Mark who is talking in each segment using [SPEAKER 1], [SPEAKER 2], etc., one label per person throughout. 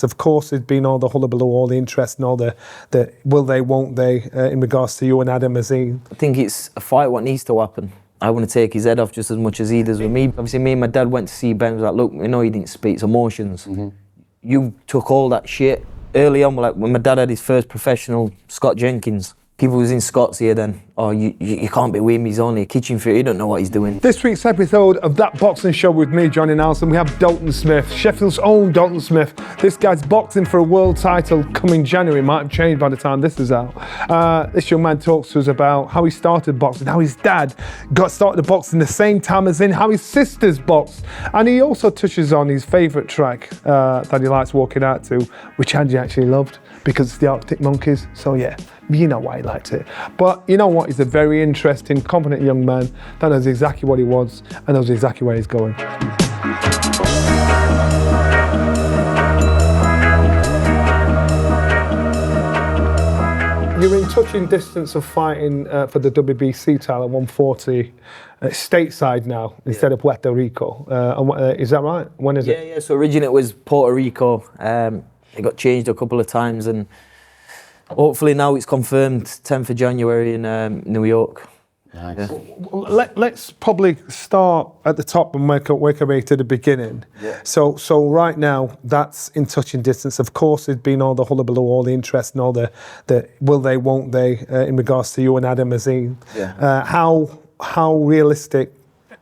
[SPEAKER 1] Of course, there's been all the hullabaloo, all the interest and all the will they, won't they, in regards to you and Adam Azim.
[SPEAKER 2] I think it's a fight what needs to happen. I want to take his head off just as much as he does with me. Obviously, me and my dad went to see Ben, was like, look, we know you didn't speak, it's emotions. You took all that shit early on, like when my dad had his first professional, Scott Jenkins. People was in Scott's here then, oh, you can't be with him, he's only a kitchen fitter, you don't know what he's doing.
[SPEAKER 1] This week's episode of That Boxing Show with me, Johnny Nelson, we have Dalton Smith, Sheffield's own Dalton Smith. This guy's boxing for a world title coming January, might have changed by the time this is out. This young man talks to us about how he started boxing, how his dad got started boxing the same time as him, how his sisters boxed, and he also touches on his favourite track that he likes walking out to, which Andy actually loved, because it's the Arctic Monkeys, so yeah. You know why he liked it. But you know what? He's a very interesting, confident young man that knows exactly what he wants and knows exactly where he's going. You're in touching distance of fighting for the WBC title at 140 stateside now instead of Puerto Rico. Is that right? When is it?
[SPEAKER 2] Yeah. So originally it was Puerto Rico. It got changed a couple of times and hopefully now it's confirmed 10th of January in New York.
[SPEAKER 3] Nice.
[SPEAKER 1] Yeah. Let's probably start at the top and work our way to the beginning.
[SPEAKER 2] Yeah.
[SPEAKER 1] So right now that's in touching distance. Of course, there's been all the hullabaloo, all the interest and all the will they, won't they, in regards to you and Adam Azim.
[SPEAKER 2] Yeah.
[SPEAKER 1] How realistic,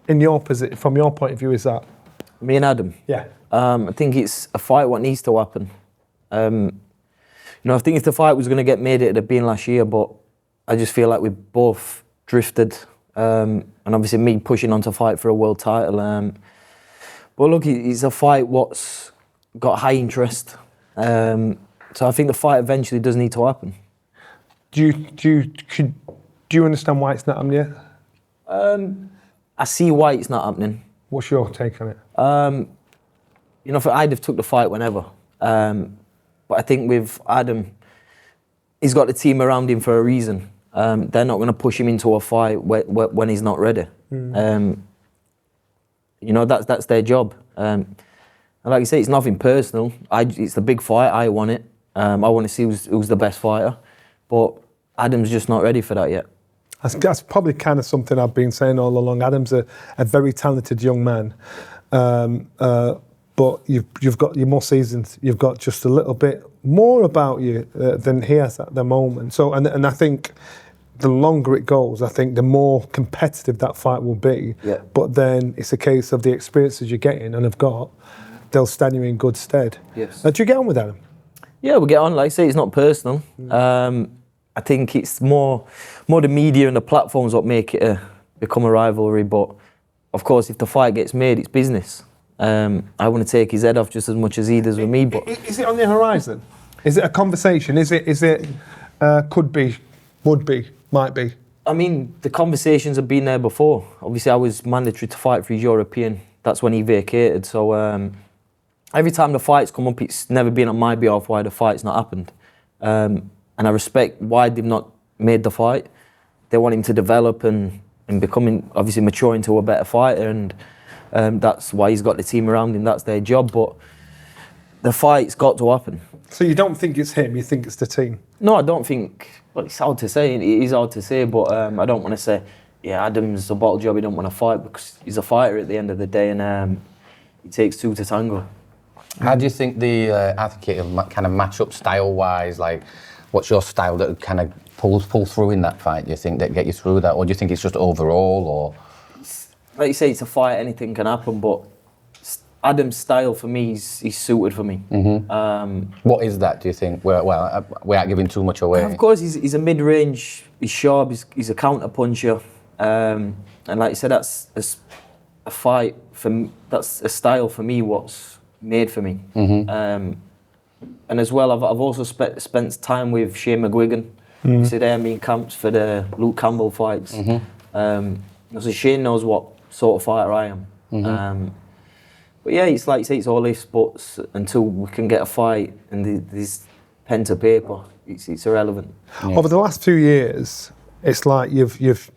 [SPEAKER 1] from your point of view, is that?
[SPEAKER 2] Me and Adam.
[SPEAKER 1] Yeah.
[SPEAKER 2] I think it's a fight what needs to happen. I think if the fight was going to get made, it'd have been last year, but I just feel like we both drifted. And obviously me pushing on to fight for a world title. But look, it's a fight what's got high interest. So I think the fight eventually does need to happen.
[SPEAKER 1] Do you understand why it's not happening yet?
[SPEAKER 2] I see why it's not happening.
[SPEAKER 1] What's your take on it?
[SPEAKER 2] I'd have took the fight whenever. But I think with Adam, he's got the team around him for a reason. They're not going to push him into a fight when he's not ready. That's their job. And like you say, it's nothing personal. It's the big fight. I want it. I want to see who's the best fighter. But Adam's just not ready for that yet.
[SPEAKER 1] That's probably kind of something I've been saying all along. Adam's a very talented young man. But you've got your more seasons. You've got just a little bit more about you than he has at the moment. So, and I think the longer it goes, I think the more competitive that fight will be.
[SPEAKER 2] Yeah.
[SPEAKER 1] But then it's a case of the experiences you're getting and have got, they'll stand you in good stead.
[SPEAKER 2] Yes.
[SPEAKER 1] Do you get on with Adam?
[SPEAKER 2] Yeah, we get on. Like I say, it's not personal. I think it's more the media and the platforms what make it become a rivalry. But of course, if the fight gets made, it's business. I want to take his head off just as much as he does with me. But
[SPEAKER 1] is it on the horizon? Is it a conversation? Is it could be, would be, might be?
[SPEAKER 2] I mean, the conversations have been there before. Obviously, I was mandatory to fight for his European. That's when he vacated. So every time the fight's come up, it's never been on my behalf why the fight's not happened. And I respect why they've not made the fight. They want him to develop and becoming, obviously, mature into a better fighter. And that's why he's got the team around him. That's their job. But the fight's got to happen.
[SPEAKER 1] So you don't think it's him? You think it's the team?
[SPEAKER 2] No, I don't think. Well, it's hard to say. It is hard to say. But I don't want to say, yeah, Adam's a bottle job. He don't want to fight because he's a fighter at the end of the day, and it takes two to tango.
[SPEAKER 3] How do you think the athlete will kind of match up style-wise? Like, what's your style that would kind of pull through in that fight? Do you think that get you through that, or do you think it's just overall, or?
[SPEAKER 2] Like you say, it's a fight, anything can happen, but Adam's style for me, he's suited for me.
[SPEAKER 3] What is that, do you think? Without giving too much away.
[SPEAKER 2] Of course, he's a mid-range, he's sharp, he's a counter-puncher. And like you said, that's a fight, that's a style for me, what's made for me. And as well, I've also spent time with Shane McGuigan. You see there, me in camps for the Luke Campbell fights. So Shane knows what sort of fighter I am. But yeah, it's like you say, it's all ifs, buts until we can get a fight and there's pen to paper. It's irrelevant.
[SPEAKER 1] Yeah. Over the last few years, it's like you've,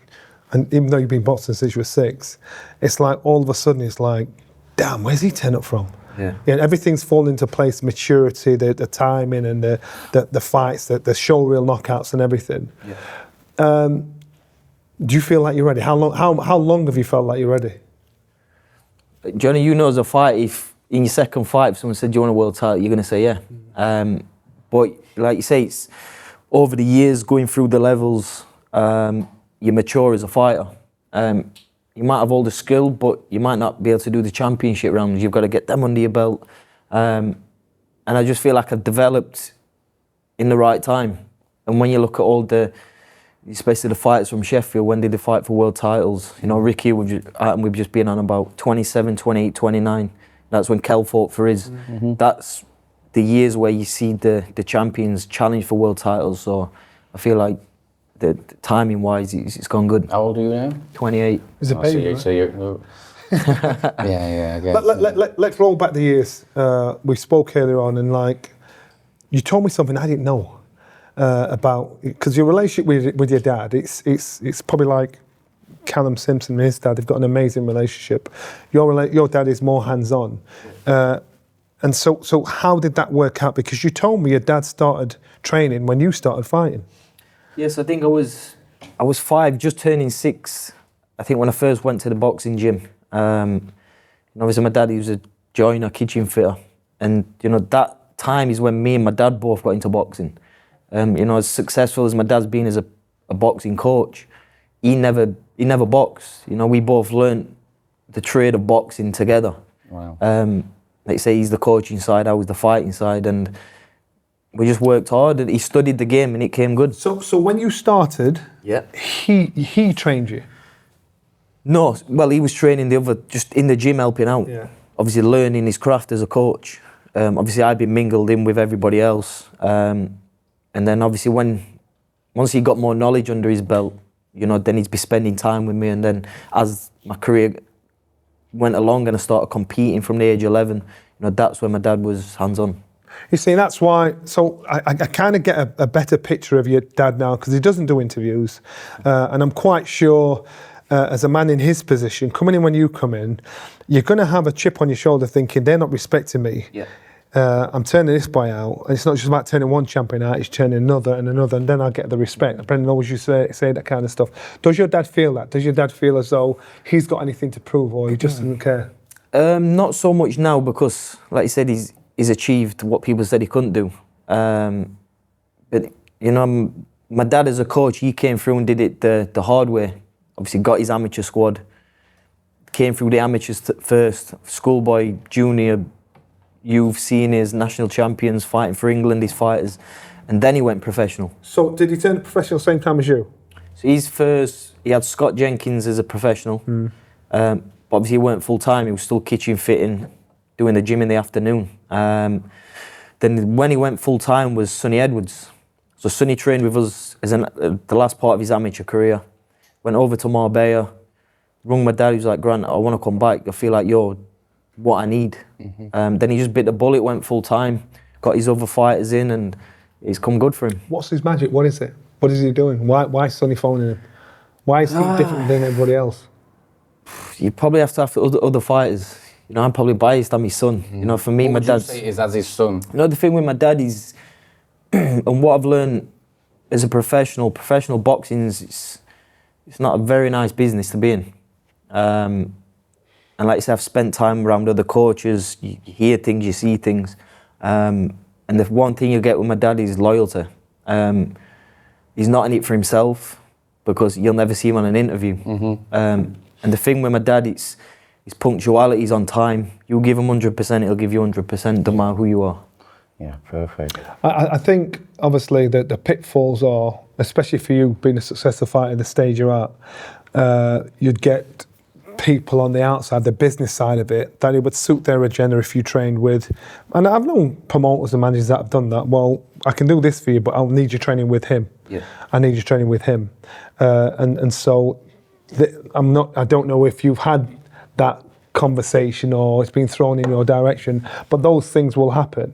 [SPEAKER 1] and even though you've been boxing since you were 6, it's like all of a sudden it's like, damn, where's he turn up from?
[SPEAKER 2] Yeah.
[SPEAKER 1] And everything's fallen into place, maturity, the timing and the fights, the show reel knockouts and everything.
[SPEAKER 2] Yeah.
[SPEAKER 1] Do you feel like you're ready? How long have you felt like you're ready?
[SPEAKER 2] Johnny, you know as a fighter, if in your second fight, if someone said, do you want a world title, you're going to say yeah. But like you say, it's over the years, going through the levels, you mature as a fighter. You might have all the skill, but you might not be able to do the championship rounds. You've got to get them under your belt. And I just feel like I've developed in the right time. And when you look at all especially the fighters from Sheffield, when did they fight for world titles? You know, Ricky, we've just been on about 27, 28, 29. That's when Kel fought for his. Mm-hmm. That's the years where you see the champions challenge for world titles. So I feel like the timing-wise, it's gone good.
[SPEAKER 3] How old are you now?
[SPEAKER 2] 28.
[SPEAKER 1] It's a baby,
[SPEAKER 3] so you're yeah, I guess.
[SPEAKER 1] Let's roll back the years. We spoke earlier on, and like, you told me something I didn't know about, because your relationship with your dad, it's probably like Callum Simpson and his dad. They've got an amazing relationship. Your dad is more hands-on, and so how did that work out? Because you told me your dad started training when you started fighting.
[SPEAKER 2] Yes, I think I was 5, just turning 6. I think when I first went to the boxing gym. And obviously my dad, he was a joiner, kitchen fitter, and you know that time is when me and my dad both got into boxing. You know, as successful as my dad's been as a boxing coach, he never boxed. You know, we both learnt the trade of boxing together.
[SPEAKER 3] Wow.
[SPEAKER 2] Like you say, he's the coaching side, I was the fighting side, and we just worked hard. And he studied the game, and it came good.
[SPEAKER 1] So when you started,
[SPEAKER 2] yeah,
[SPEAKER 1] he trained you.
[SPEAKER 2] No, well, he was training just in the gym, helping out.
[SPEAKER 1] Yeah.
[SPEAKER 2] Obviously, learning his craft as a coach. Obviously, I'd been mingled in with everybody else. And then obviously, once he got more knowledge under his belt, you know, then he'd be spending time with me. And then as my career went along and I started competing from the age of 11, you know, that's when my dad was hands-on.
[SPEAKER 1] You see, that's why, so I kind of get a better picture of your dad now, because he doesn't do interviews. And I'm quite sure, as a man in his position, coming in when you come in, you're going to have a chip on your shoulder thinking, they're not respecting me.
[SPEAKER 2] Yeah.
[SPEAKER 1] I'm turning this boy out. And it's not just about turning one champion out, it's turning another, and then I'll get the respect. Brendan always used to say that kind of stuff. Does your dad feel that? Does your dad feel as though he's got anything to prove, or he just doesn't care?
[SPEAKER 2] Not so much now, because, like you said, he's achieved what people said he couldn't do. But, you know, my dad as a coach, he came through and did it the hard way. Obviously got his amateur squad, came through the amateurs first, schoolboy, junior, youth, seniors, national champions, fighting for England, his fighters, and then he went professional.
[SPEAKER 1] So did he turn professional same time as you?
[SPEAKER 2] So he had Scott Jenkins as a professional, but obviously he weren't full time, he was still kitchen fitting, doing the gym in the afternoon. Then when he went full time was Sonny Edwards. So Sonny trained with us as the last part of his amateur career. Went over to Marbella, rung my dad, he was like, Grant, I want to come back, I feel like you're what I need. Mm-hmm. Then he just bit the bullet, went full time, got his other fighters in, and it's come good for him.
[SPEAKER 1] What's his magic? What is it? What is he doing? Why is Sonny phoning him? Why is he different than everybody else?
[SPEAKER 2] You probably have to have other fighters. You know, I'm probably biased, I'm his son. You know, for me, my dad's...
[SPEAKER 3] What would you say is as his son?
[SPEAKER 2] You know, the thing with my dad is, and what I've learned as a professional boxing is, it's not a very nice business to be in. And like you said, I've spent time around other coaches, you hear things, you see things. And the one thing you get with my dad is loyalty. He's not in it for himself, because you'll never see him on an interview. Mm-hmm. And the thing with my dad, his punctuality is on time. You give him 100%, he'll give you 100%, no matter who you are.
[SPEAKER 3] Yeah, perfect.
[SPEAKER 1] I think, obviously, that the pitfalls are, especially for you being a successful fighter, the stage you're at, you'd get people on the outside, the business side of it, that it would suit their agenda if you trained with. And I've known promoters and managers that have done that. Well, I can do this for you, but I'll need you training with him.
[SPEAKER 2] Yeah.
[SPEAKER 1] I need you training with him. And so I don't know if you've had that conversation or it's been thrown in your direction, but those things will happen.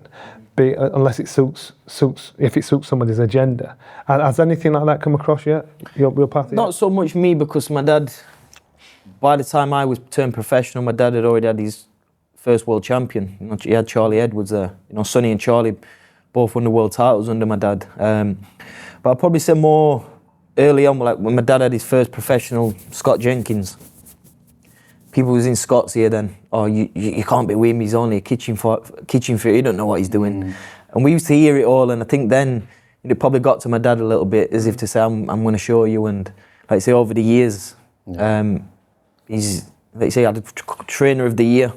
[SPEAKER 1] Unless it suits somebody's agenda. Has anything like that come across yet? Your path?
[SPEAKER 2] Not so much me, because my dad, by the time I was turned professional, my dad had already had his first world champion. You know, he had Charlie Edwards there. You know, Sonny and Charlie both won the world titles under my dad. But I'd probably say more early on, like when my dad had his first professional, Scott Jenkins. People was in Scott's here then. Oh, you can't be with him. He's only a kitchen fitter. He don't know what he's doing. And we used to hear it all. And I think then it probably got to my dad a little bit, as if to say, I'm going to show you. And like I say, over the years, he's, like I say, had a trainer of the year.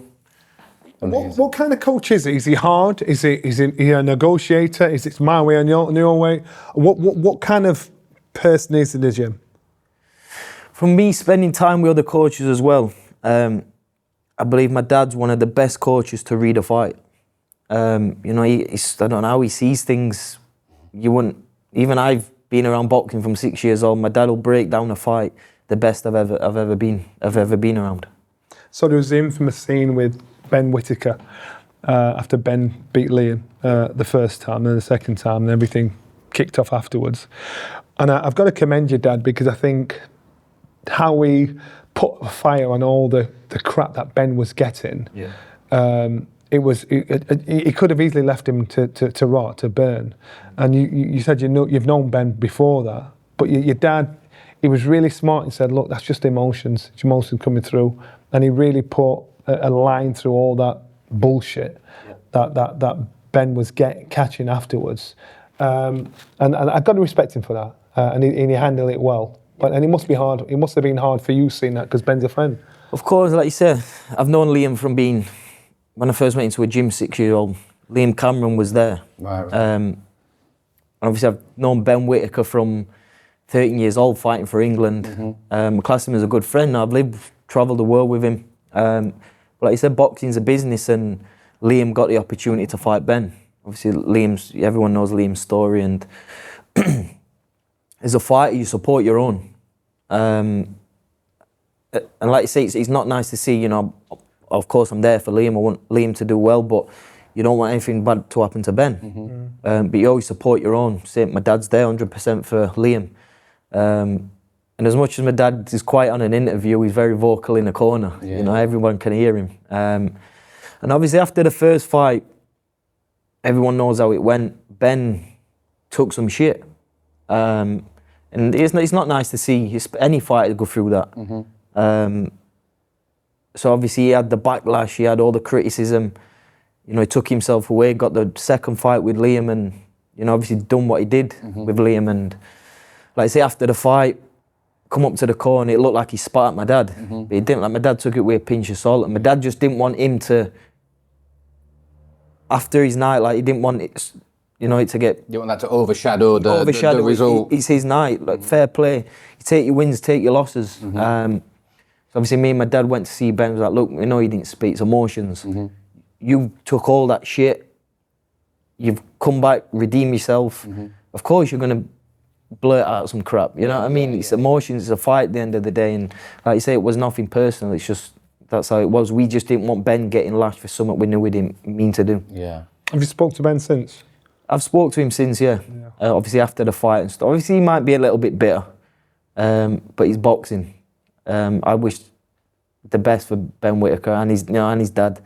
[SPEAKER 1] What kind of coach is he? Is he hard? Is he a negotiator? Is it my way or your way? What kind of person is in the gym?
[SPEAKER 2] From me spending time with other coaches as well, I believe my dad's one of the best coaches to read a fight. You know, I don't know how he sees things. You wouldn't. Even I've been around boxing from 6 years old. My dad will break down a fight the best I've ever been around.
[SPEAKER 1] So there was the infamous scene with Ben Whittaker after Ben beat Liam the first time, and the second time, and everything kicked off afterwards. And I've got to commend your dad, because I think how he put a fire on all the crap that Ben was getting. He could have easily left him to rot, to burn. And you said you've known Ben before that, but your dad, he was really smart and said, look, that's just emotions. It's emotions coming through. And he really put a line through all that bullshit that Ben was catching afterwards. And I've got to respect him for that. And he handled it well. And it must be hard. It must have been hard for you seeing that, because Ben's a friend.
[SPEAKER 2] Of course, like you said, I've known Liam from being, when I first went into a gym 6-year-old, Liam Cameron was there.
[SPEAKER 3] Right.
[SPEAKER 2] And obviously I've known Ben Whittaker from 13 years old, fighting for England. I class him as a good friend. I've travelled the world with him. But like you said, boxing's a business, and Liam got the opportunity to fight Ben. Obviously everyone knows Liam's story, and as a fighter, you support your own. And like you say, it's not nice to see, you know, of course I'm there for Liam, I want Liam to do well, but you don't want anything bad to happen to Ben. But you always support your own. Say, my dad's there 100% for Liam. And as much as my dad is quiet on an interview, he's very vocal in the corner. You know, everyone can hear him. And obviously after the first fight, everyone knows how it went. Ben took some shit. And it's not nice to see any fighter go through that. So obviously he had the backlash, he had all the criticism. You know, he took himself away, got the second fight with Liam, and, you know, obviously done what he did with Liam. And like I say, after the fight, come up to the corner, it looked like he spat at my dad. But he didn't. Like, my dad took it with a pinch of salt, and my dad just didn't want him to, after his night, like, he didn't want it, you know, to get...
[SPEAKER 3] You want that to overshadow the result?
[SPEAKER 2] It's his night, like, fair play. You take your wins, take your losses. So obviously me and my dad went to see Ben, was like, look, we know you didn't speak, it's emotions. You took all that shit, you've come back, redeem yourself. Of course you're going to blurt out some crap, you know what I mean? It's emotions, it's a fight at the end of the day, and like you say, it was nothing personal, it's just, that's how it was. We just didn't want Ben getting lashed for something we knew we didn't mean to do.
[SPEAKER 1] Have you spoke to Ben since?
[SPEAKER 2] I've spoke to him since, obviously after the fight and stuff. Obviously he might be a little bit bitter, but he's boxing. I wish the best for Ben Whittaker and his dad.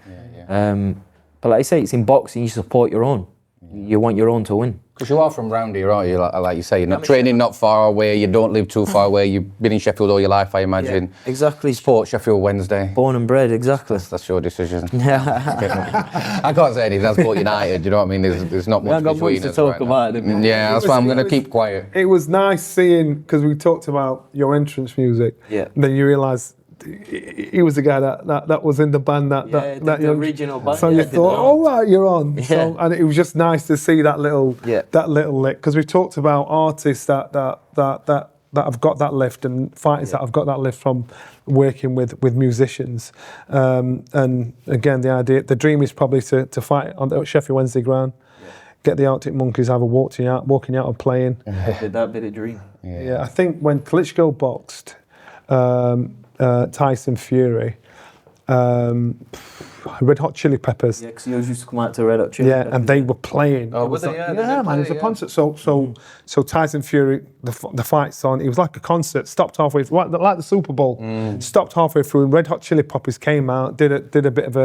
[SPEAKER 2] But like I say, it's in boxing, you support your own. You want your own to win.
[SPEAKER 3] Because you are from round here, aren't you? Like you say, you're not training not far away, you don't live too far away, you've been in Sheffield all your life, I imagine.
[SPEAKER 2] Yeah, exactly.
[SPEAKER 3] Sport Sheffield Wednesday.
[SPEAKER 2] Born and bred, exactly.
[SPEAKER 3] That's your decision. I can't say anything, that's Sport United, you know what I mean? There's not much between us.
[SPEAKER 2] To talk about it.
[SPEAKER 3] Yeah, that's why I'm going to keep quiet.
[SPEAKER 1] It was nice seeing, because we talked about your entrance music, and then you realise he was the guy that was in the band
[SPEAKER 2] the original band.
[SPEAKER 1] So you thought, oh right, you're on. So, and it was just nice to see that little lick, because we've talked about artists that have got that lift, and fighters that have got that lift from working with musicians. And again, the dream is probably to fight on the Sheffield Wednesday ground. Get the Arctic Monkeys either walking out and playing.
[SPEAKER 2] That bit of dream.
[SPEAKER 1] Yeah, I think when Klitschko boxed Tyson Fury, Red Hot Chili Peppers.
[SPEAKER 2] Yeah, because you used to come out to Red Hot Chili
[SPEAKER 1] Yeah,
[SPEAKER 2] Peppers.
[SPEAKER 1] and they were playing.
[SPEAKER 3] Oh,
[SPEAKER 1] It
[SPEAKER 3] were they?
[SPEAKER 1] like-
[SPEAKER 3] Yeah, they
[SPEAKER 1] yeah,
[SPEAKER 3] did
[SPEAKER 1] man, it was
[SPEAKER 3] play,
[SPEAKER 1] a
[SPEAKER 3] yeah.
[SPEAKER 1] concert. So Tyson Fury, the fight's on. It was like a concert. Stopped halfway, like the Super Bowl. Stopped halfway through. Red Hot Chili Peppers came out, did a bit of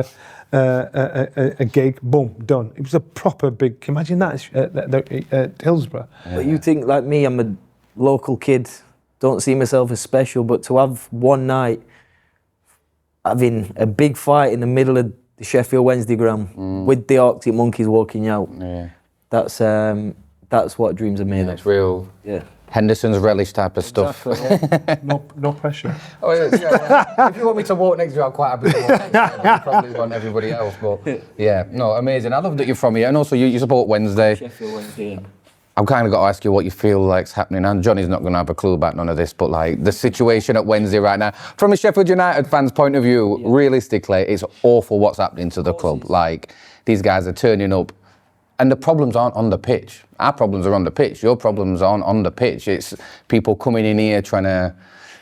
[SPEAKER 1] a gig. Boom, done. It was a proper big. Can you imagine that at Hillsborough?
[SPEAKER 2] But you think, like me, I'm a local kid, don't see myself as special, but to have one night having a big fight in the middle of the Sheffield Wednesday ground with the Arctic Monkeys walking out, that's what dreams are made
[SPEAKER 3] It's
[SPEAKER 2] of.
[SPEAKER 3] real
[SPEAKER 2] Yeah.
[SPEAKER 3] Henderson's relish type of stuff.
[SPEAKER 1] No pressure.
[SPEAKER 3] Oh, yeah. If you want me to walk next to you, I'm quite happy to walk next to you. You probably want everybody else, but yeah, no, amazing. I love that you're from here, and also you support Wednesday.
[SPEAKER 2] Sheffield Wednesday. Yeah.
[SPEAKER 3] I've kind of got to ask you what you feel like's happening, and Johnny's not going to have a clue about none of this, but like the situation at Wednesday right now, from a Sheffield United fan's point of view, realistically, it's awful what's happening to the club. Like, these guys are turning up, and the problems aren't on the pitch. Our problems are on the pitch. Your problems aren't on the pitch. It's people coming in here trying to...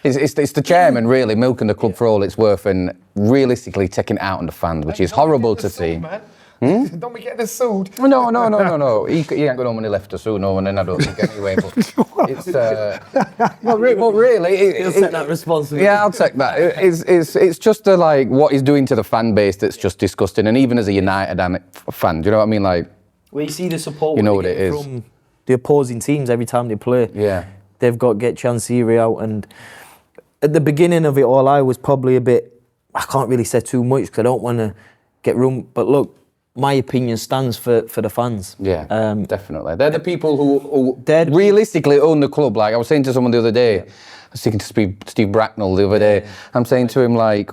[SPEAKER 3] It's the chairman, really, milking the club for all it's worth and realistically taking it out on the fans, which is horrible to see.
[SPEAKER 1] Don't be getting us sued.
[SPEAKER 3] No. He ain't got no money left to sue no one, and I don't think anyway. But it's well, really,
[SPEAKER 2] He'll take that responsibility.
[SPEAKER 3] Yeah, I'll take that. It's just like what he's doing to the fan base that's just disgusting. And even as a United fan, do you know what I mean? Like,
[SPEAKER 2] Well, you see the support
[SPEAKER 3] You know
[SPEAKER 2] they
[SPEAKER 3] what it
[SPEAKER 2] get
[SPEAKER 3] is.
[SPEAKER 2] from the opposing teams every time they play.
[SPEAKER 3] yeah,
[SPEAKER 2] They've got Get Chansiri out, and at the beginning of it all, I was probably a bit, I can't really say too much because I don't want to get room, but look, my opinion stands for the fans.
[SPEAKER 3] yeah, definitely. They're the people who
[SPEAKER 2] They're the
[SPEAKER 3] realistically own the club. Like I was saying to someone the other day, I was speaking to Steve Bracknell the other day. I'm saying to him, like,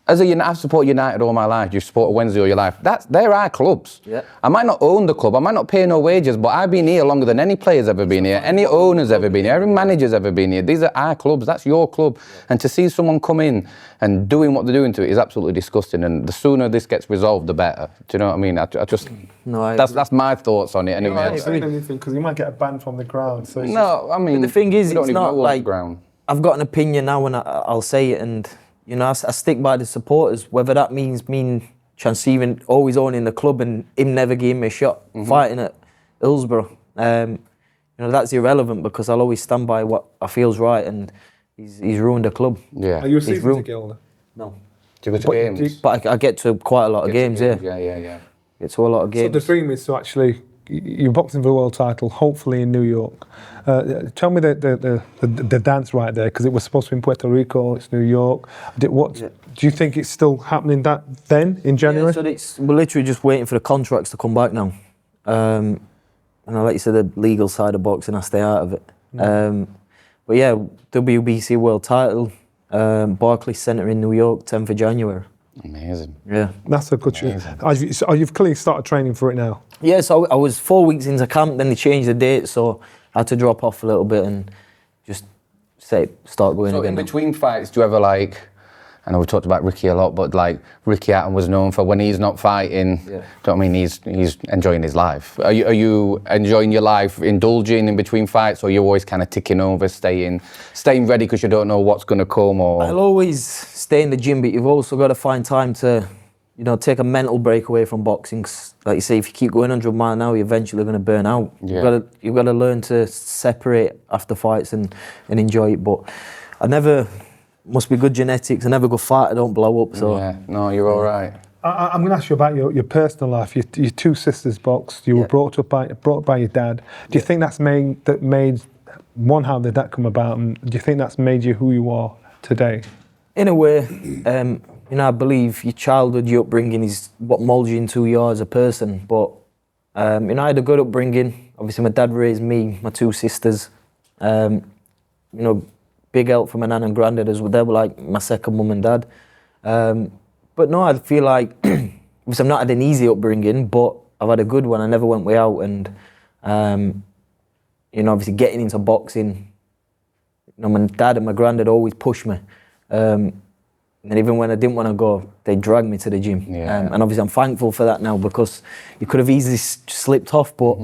[SPEAKER 3] I've supported United all my life. You've supported Wednesday all your life. They're our clubs.
[SPEAKER 2] Yeah.
[SPEAKER 3] I might not own the club. I might not pay no wages, but I've been here longer than any player's ever been here, any owner's ever been here, every manager's ever been here. These are our clubs. That's your club. And to see someone come in and doing what they're doing to it is absolutely disgusting. And the sooner this gets resolved, the better. Do you know what I mean? I just that's my thoughts on it. Anyway,
[SPEAKER 1] I'm not saying anything because you might get a ban from the ground. So it's
[SPEAKER 3] no, I mean,
[SPEAKER 2] the thing is,
[SPEAKER 3] we don't
[SPEAKER 2] it's
[SPEAKER 3] even
[SPEAKER 2] not
[SPEAKER 3] know what's
[SPEAKER 2] like
[SPEAKER 3] ground.
[SPEAKER 2] I've got an opinion now, and I'll say it, and you know, I stick by the supporters. Whether that means Chansiri always owning the club and him never giving me a shot fighting at Hillsborough, you know, that's irrelevant because I'll always stand by what I feel's right, and he's ruined the club.
[SPEAKER 3] Yeah.
[SPEAKER 1] Are you a
[SPEAKER 2] He's
[SPEAKER 1] season
[SPEAKER 2] ruined.
[SPEAKER 1] ticket holder?
[SPEAKER 2] No,
[SPEAKER 3] Do you go to games?
[SPEAKER 2] but I get to quite a lot of games. Yeah,
[SPEAKER 3] Yeah.
[SPEAKER 2] get to a lot of
[SPEAKER 1] So
[SPEAKER 2] games.
[SPEAKER 1] the dream is to actually, you're boxing for the world title, hopefully in New York. Tell me the dance right there, because it was supposed to be in Puerto Rico, it's New York. Do you think it's still happening then in January?
[SPEAKER 2] Yeah, so we're literally just waiting for the contracts to come back now. And like you said, the legal side of boxing, I stay out of it. But yeah, WBC world title, Barclays Centre in New York, 10th of January.
[SPEAKER 3] Amazing.
[SPEAKER 2] Yeah.
[SPEAKER 1] That's a good shoot. You've clearly started training for it now.
[SPEAKER 2] Yeah, so I was 4 weeks into camp, then they changed the date, so I had to drop off a little bit and just start going
[SPEAKER 3] So
[SPEAKER 2] again.
[SPEAKER 3] in
[SPEAKER 2] now.
[SPEAKER 3] between fights, do you ever like? I know we talked about Ricky a lot, but like Ricky Hatton was known for when he's not fighting. Do you know what I mean? He's enjoying his life. Are you enjoying your life, indulging in between fights, or you're always kind of ticking over, staying ready because you don't know what's going to come? Or
[SPEAKER 2] I'll always stay in the gym, but you've also got to find time to, you know, take a mental break away from boxing. 'Cause like you say, if you keep going 100 miles an hour, you're eventually going to burn out.
[SPEAKER 3] Yeah.
[SPEAKER 2] You've got to learn to separate after fights and enjoy it. But I never, must be good genetics. I never go fight. I don't blow up. So
[SPEAKER 3] yeah, no, you're all right.
[SPEAKER 1] I'm going to ask you about your personal life. Your two sisters boxed. You were brought up by your dad. Do you think that's made one, how did that come about, and do you think that's made you who you are today?
[SPEAKER 2] in a way, you know, I believe your childhood, your upbringing is what molds you into who you are as a person. But you know, I had a good upbringing. Obviously, my dad raised me, my two sisters. You know, big help from my nan and granddad as well. They were like my second mum and dad. But no, I feel like obviously I've not had an easy upbringing, but I've had a good one. I never went way out, and you know, obviously getting into boxing, you know, my dad and my granddad always pushed me. And even when I didn't want to go, they dragged me to the gym.
[SPEAKER 3] Yeah.
[SPEAKER 2] And obviously I'm thankful for that now, because you could have easily slipped off. But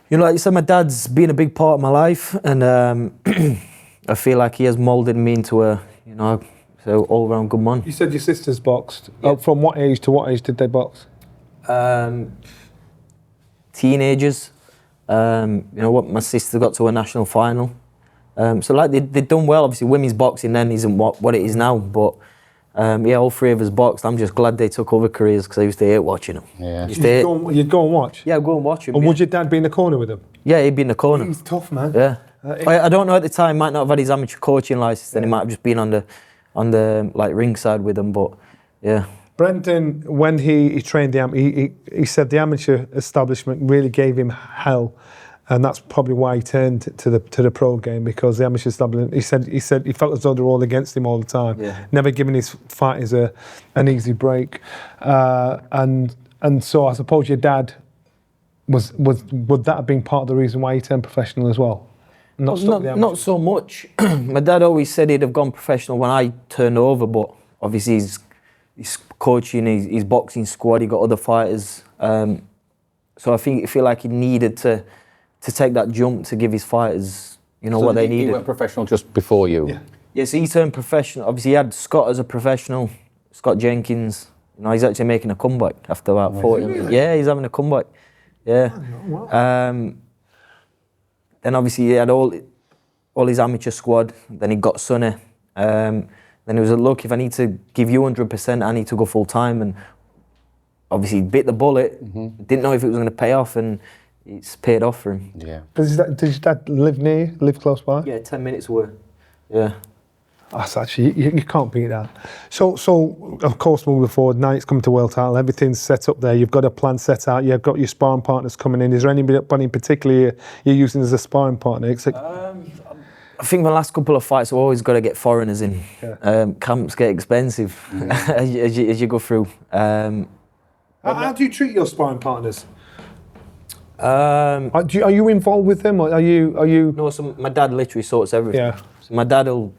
[SPEAKER 2] you know, like you said, my dad's been a big part of my life, and I feel like he has moulded me into a, you know, So all round good man.
[SPEAKER 1] You said your sisters boxed.
[SPEAKER 2] Yeah.
[SPEAKER 1] From what age to what age did they box?
[SPEAKER 2] Teenagers. You know what? My sister got to a national final. So like they'd done well. Obviously, women's boxing then isn't what it is now. But yeah, all three of us boxed. I'm just glad they took other careers because I used to hate watching them.
[SPEAKER 3] Yeah.
[SPEAKER 1] You'd go and watch?
[SPEAKER 2] Yeah, go and watch them.
[SPEAKER 1] And would your dad be in the corner with them?
[SPEAKER 2] Yeah, he'd be in the corner.
[SPEAKER 1] He's tough, man.
[SPEAKER 2] Yeah. I don't know at the time. Might not have had his amateur coaching license. Then he might have just been on the like ringside with them. But yeah.
[SPEAKER 1] Brendan, when he trained he said the amateur establishment really gave him hell, and that's probably why he turned to the pro game, because the amateur establishment. He said he felt as though they were all against him all the time, never giving his fighters an easy break, and so I suppose your dad would that have been part of the reason why he turned professional as well?
[SPEAKER 2] Not so much. My dad always said he'd have gone professional when I turned over, but obviously he's coaching his boxing squad. He got other fighters, so I feel like he needed to take that jump to give his fighters, what they needed.
[SPEAKER 3] He went professional just before you.
[SPEAKER 1] Yeah.
[SPEAKER 2] Yeah, so he turned professional. Obviously, he had Scott as a professional, Scott Jenkins. He's actually making a comeback after about 40 years. Yeah, he's having a comeback. Yeah.
[SPEAKER 1] Oh, wow.
[SPEAKER 2] Then obviously he had all his amateur squad. Then he got Sonny. Then he was like, look, if I need to give you 100%, I need to go full time. And obviously he bit the bullet. Didn't know if it was going to pay off, and it's paid off for him.
[SPEAKER 1] Yeah. Does your dad live close by?
[SPEAKER 2] Yeah, 10 minutes away. Yeah.
[SPEAKER 1] That's actually, you can't beat that. So of course, moving forward, now it's come to world title, everything's set up there, you've got a plan set out, you've got your sparring partners coming in. Is there anybody in particular you're using as a sparring partner?
[SPEAKER 2] I think the last couple of fights, I've always got to get foreigners in. Yeah. Camps get expensive as you go through.
[SPEAKER 1] How do you treat your sparring partners? Are you involved with them, or are you?
[SPEAKER 2] No, so my dad literally sorts everything.
[SPEAKER 1] Yeah.
[SPEAKER 2] So my dad will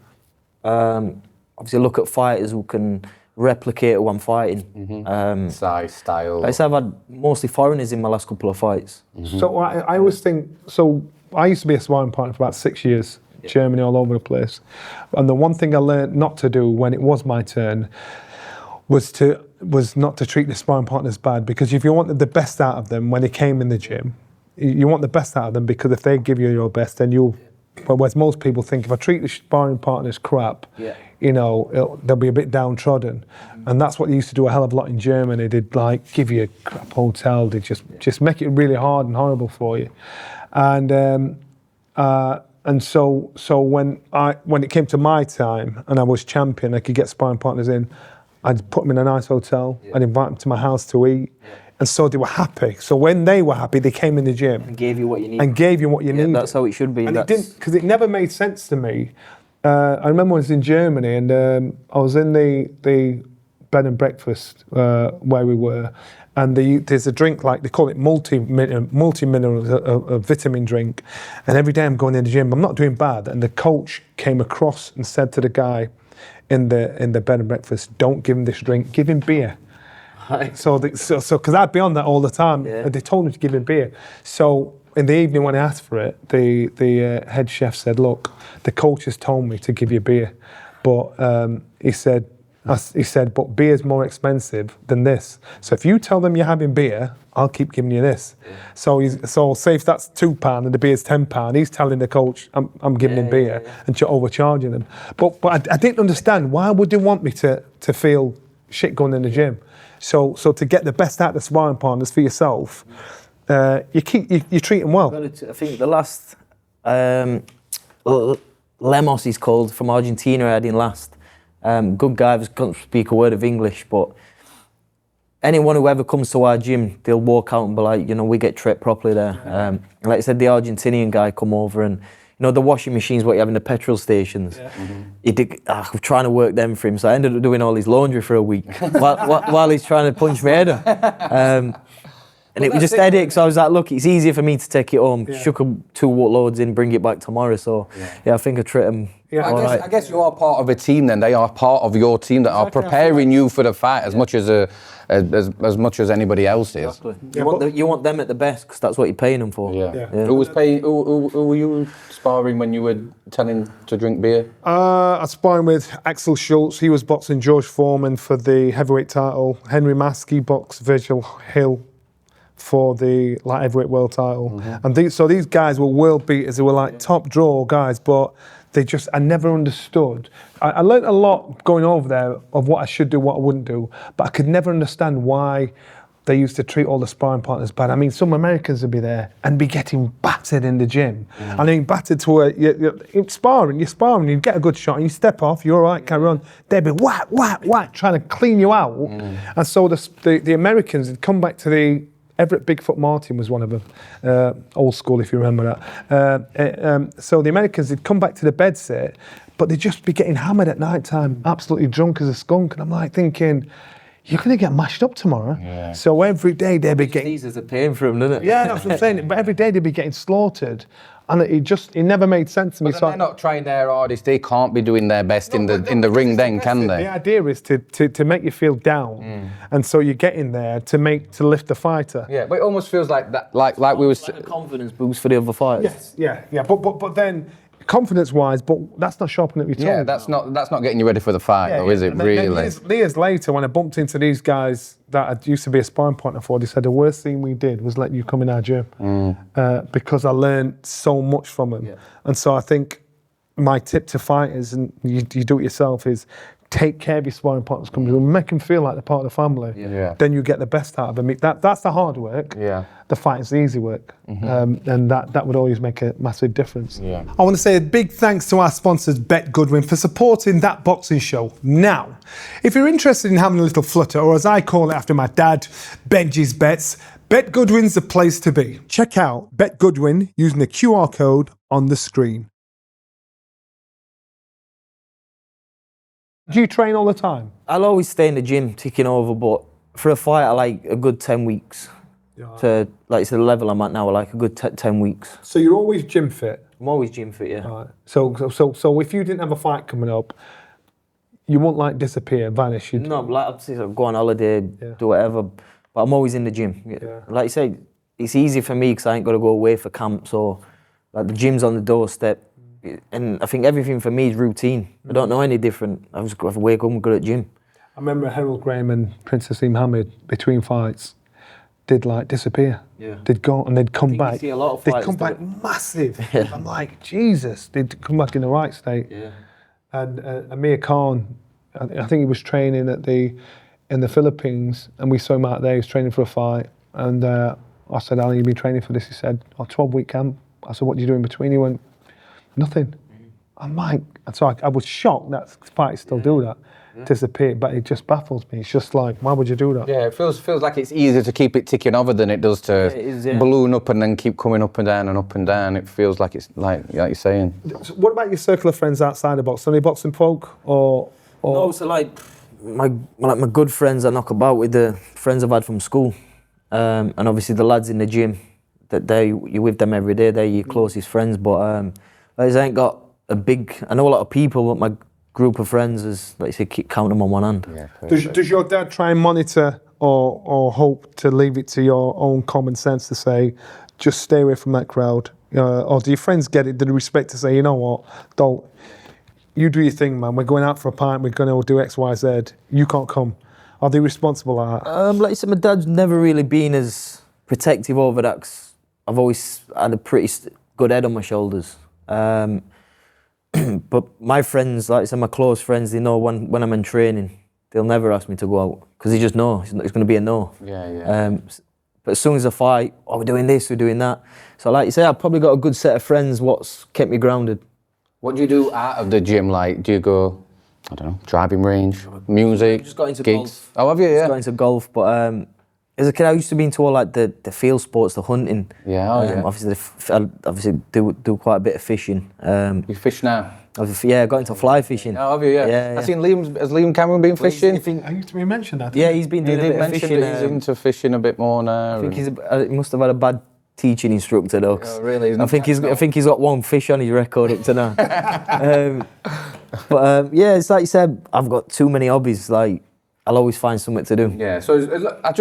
[SPEAKER 2] obviously look at fighters who can replicate who I'm fighting.
[SPEAKER 3] Size, style.
[SPEAKER 2] I've had mostly foreigners in my last couple of fights.
[SPEAKER 1] So I always think, so I used to be a sparring partner for about 6 years, Germany, all over the place. And the one thing I learned not to do when it was my turn was not to treat the sparring partners bad, because if you wanted the best out of them when they came in the gym, you want the best out of them, because if they give you your best, then you'll. But whereas most people think, if I treat the sparring partners crap, they'll be a bit downtrodden, and that's what they used to do a hell of a lot in Germany. They'd like give you a crap hotel, they'd just make it really hard and horrible for you, and so when it came to my time and I was champion, I could get sparring partners in. I'd put them in a nice hotel. I'd invite them to my house to eat. And so they were happy. So when they were happy, they came in the gym.
[SPEAKER 2] And gave you what you needed.
[SPEAKER 1] And gave you what you needed.
[SPEAKER 2] That's how it should be.
[SPEAKER 1] And it didn't, because it never made sense to me. I remember when I was in Germany, and I was in the bed and breakfast where we were, and there's a drink, like they call it multi-mineral, a vitamin drink. And every day I'm going in the gym, I'm not doing bad. And the coach came across and said to the guy in the bed and breakfast, don't give him this drink, give him beer. So because I'd be on that all the time, they told me to give him beer. So in the evening when I asked for it, the head chef said, look, the coach has told me to give you beer, but he said, but beer's more expensive than this. So if you tell them you're having beer, I'll keep giving you this. So say if that's £2 and the beer's £10, he's telling the coach I'm giving him beer and overcharging him. But I didn't understand, why would they want me to feel shit going in the gym? So to get the best out of the sparring partners for yourself, you treat them well.
[SPEAKER 2] I think the last Lemos he's called, from Argentina, I had in last. Good guy, can't speak a word of English, but anyone who ever comes to our gym, they'll walk out and be like, we get treated properly there. Like I said, the Argentinian guy come over, and the washing machines what you have in the petrol stations. I'm trying to work them for him, so I ended up doing all his laundry for a week while he's trying to punch my head up. And it was just headache, so I was like, look, it's easier for me to take it home, chuck 2 loads in, bring it back tomorrow. So, I think I treat them
[SPEAKER 3] I guess you are part of a team then. They are part of your team that are preparing you for the fight as much as anybody else is.
[SPEAKER 2] Exactly. You want them at the best because that's what you're paying them for.
[SPEAKER 3] Yeah. Who was paying? Who were you sparring when you were telling to drink beer?
[SPEAKER 1] I was sparring with Axel Schultz. He was boxing George Foreman for the heavyweight title. Henry Maskey boxed Virgil Hill for the light heavyweight world title. And these guys were world beaters. They were like top draw guys, but I never understood. I learned a lot going over there of what I should do, what I wouldn't do, but I could never understand why they used to treat all the sparring partners bad. I mean, some Americans would be there and be getting battered in the gym. I mean, battered to where you're sparring, you get a good shot and you step off, you're all right, carry on. They'd be whack, whack, whack, trying to clean you out. And so the Americans had come back to the Everett Bigfoot Martin was one of them, old school if you remember that. So the Americans, they'd come back to the bed set, but they'd just be getting hammered at night time, absolutely drunk as a skunk. And I'm like thinking, you're going to get mashed up tomorrow. Yeah. So every day they'd be getting...
[SPEAKER 2] Jesus are paying for them, doesn't it?
[SPEAKER 1] Yeah, that's what I'm saying. But every day they'd be getting slaughtered. And it never made sense to me.
[SPEAKER 3] But they're not trying their hardest. They can't be doing their best in the ring then, can they?
[SPEAKER 1] The idea is to make you feel down. And so you get in there to lift the fighter.
[SPEAKER 3] Yeah, but it almost feels like that, like we were...
[SPEAKER 2] Like a confidence boost for the other fighters.
[SPEAKER 1] Yes, yeah. But then... confidence-wise, but that's not sharpening up your tongue.
[SPEAKER 3] Yeah, that's not getting you ready for the fight, though, is it? Really?
[SPEAKER 1] Years later, when I bumped into these guys that I used to be a sparring partner for, they said the worst thing we did was let you come in our gym because I learned so much from them. Yeah. And so I think my tip to fighters, and you do it yourself, is take care of your sparring partners, come to them, make them feel like they're part of the family. Yeah. Then you get the best out of them. That's the hard work. Yeah. The fighting's the easy work. And that would always make a massive difference. Yeah. I want to say a big thanks to our sponsors, Bet Goodwin, for supporting That Boxing Show. Now, if you're interested in having a little flutter, or as I call it after my dad, Benji's Bets, Bet Goodwin's the place to be. Check out Bet Goodwin using the QR code on the screen. Do you train all the time?
[SPEAKER 2] I'll always stay in the gym, ticking over, but for a fight, I like a good 10 weeks. To, like, the level I'm at now, I like a good 10 weeks.
[SPEAKER 1] So you're always gym fit?
[SPEAKER 2] I'm always gym fit, yeah.
[SPEAKER 1] Right. So if you didn't have a fight coming up, you wouldn't like disappear, vanish?
[SPEAKER 2] No, like I'd go on holiday, do whatever, but I'm always in the gym. Yeah. Like you say, it's easy for me because I ain't got to go away for camps or like the gym's on the doorstep. And I think everything for me is routine. I don't know any different. I just have to wake up and go to the gym.
[SPEAKER 1] I remember Harold Graham and Prince Azim between fights did like disappear. Yeah. They'd go and they'd come back.
[SPEAKER 2] You see a lot of fighters,
[SPEAKER 1] they'd come back massive. Yeah. I'm like, Jesus, they'd come back in the right state. Yeah. And Amir Khan, I think he was training in the Philippines, and we saw him out there. He was training for a fight, and I said, "How long have you been training for this?" He said, 12-week camp. I said, "What do you do in between?" He went, "Nothing." I'm like, and so I was shocked that fighters still do that, disappear, but it just baffles me. It's just like, why would you do that?
[SPEAKER 3] Yeah, it feels like it's easier to keep it ticking over than it does to balloon up and then keep coming up and down and up and down. It feels like it's like you're saying.
[SPEAKER 1] So what about your circle of friends outside of boxing? Are they boxing folk or?
[SPEAKER 2] No, so like my good friends I knock about with the friends I've had from school, and obviously the lads in the gym. That you're with them every day. They're your closest friends, but I ain't got a big. I know a lot of people, but my group of friends is, like you say, count them on one hand. Yeah,
[SPEAKER 1] does your dad try and monitor or hope to leave it to your own common sense to say, just stay away from that crowd? Or do your friends get it? Do they respect to say, you know what, don't, you do your thing, man. We're going out for a pint. We're going to do X, Y, Z. You can't come. Are they responsible for that?
[SPEAKER 2] Like you said, my dad's never really been as protective over that. 'Cause I've always had a pretty good head on my shoulders. But my friends, like I said, my close friends, they know when I'm in training, they'll never ask me to go out because they just know it's going to be a no. Yeah. But as soon as I fight, we're doing this, we're doing that. So like you say, I've probably got a good set of friends what's kept me grounded.
[SPEAKER 3] What do you do out of the gym? Like, do you go, I don't know, driving range, music,
[SPEAKER 2] I just got into
[SPEAKER 3] gigs?
[SPEAKER 2] golf.
[SPEAKER 3] Oh, have you? Yeah.
[SPEAKER 2] Just got into golf, but As a kid, I used to be into all like the field sports, the hunting.
[SPEAKER 3] Yeah, oh, yeah.
[SPEAKER 2] Obviously, I obviously do quite a bit of fishing.
[SPEAKER 3] You fish now?
[SPEAKER 2] Yeah, I got into fly fishing.
[SPEAKER 3] Oh, have you? Yeah. I've seen has Liam Cameron been fishing?
[SPEAKER 1] I used to be mentioned that.
[SPEAKER 2] Yeah, he's been doing a bit of fishing.
[SPEAKER 3] That he's into fishing a bit more now.
[SPEAKER 2] I think he must have had a bad teaching instructor though.
[SPEAKER 3] Oh, really?
[SPEAKER 2] I think he's got one fish on his record up to now. Yeah, it's like you said, I've got too many hobbies. Like, I'll always find something to do.
[SPEAKER 3] Yeah, so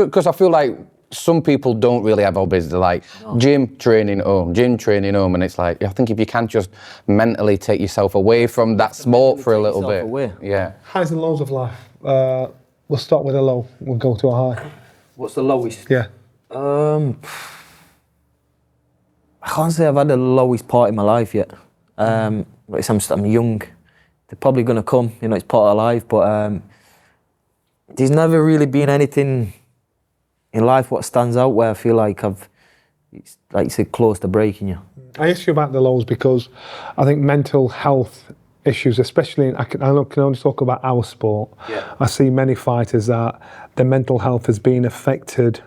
[SPEAKER 3] because I feel like some people don't really have hobbies. They're like gym, training, home, and it's like, I think if you can just mentally take yourself away from that sport for a little bit.
[SPEAKER 2] Away.
[SPEAKER 3] Yeah.
[SPEAKER 1] Highs and lows of life. We'll start with a low. We'll go to a high.
[SPEAKER 2] What's the lowest?
[SPEAKER 1] Yeah.
[SPEAKER 2] I can't say I've had the lowest part in my life yet. I'm young. They're probably going to come. You know, it's part of life. But there's never really been anything in life what stands out where I feel like it's like you said, close to breaking you.
[SPEAKER 1] I asked you about the lows because I think mental health issues, especially I can only talk about our sport.
[SPEAKER 2] Yeah.
[SPEAKER 1] I see many fighters that their mental health has been affected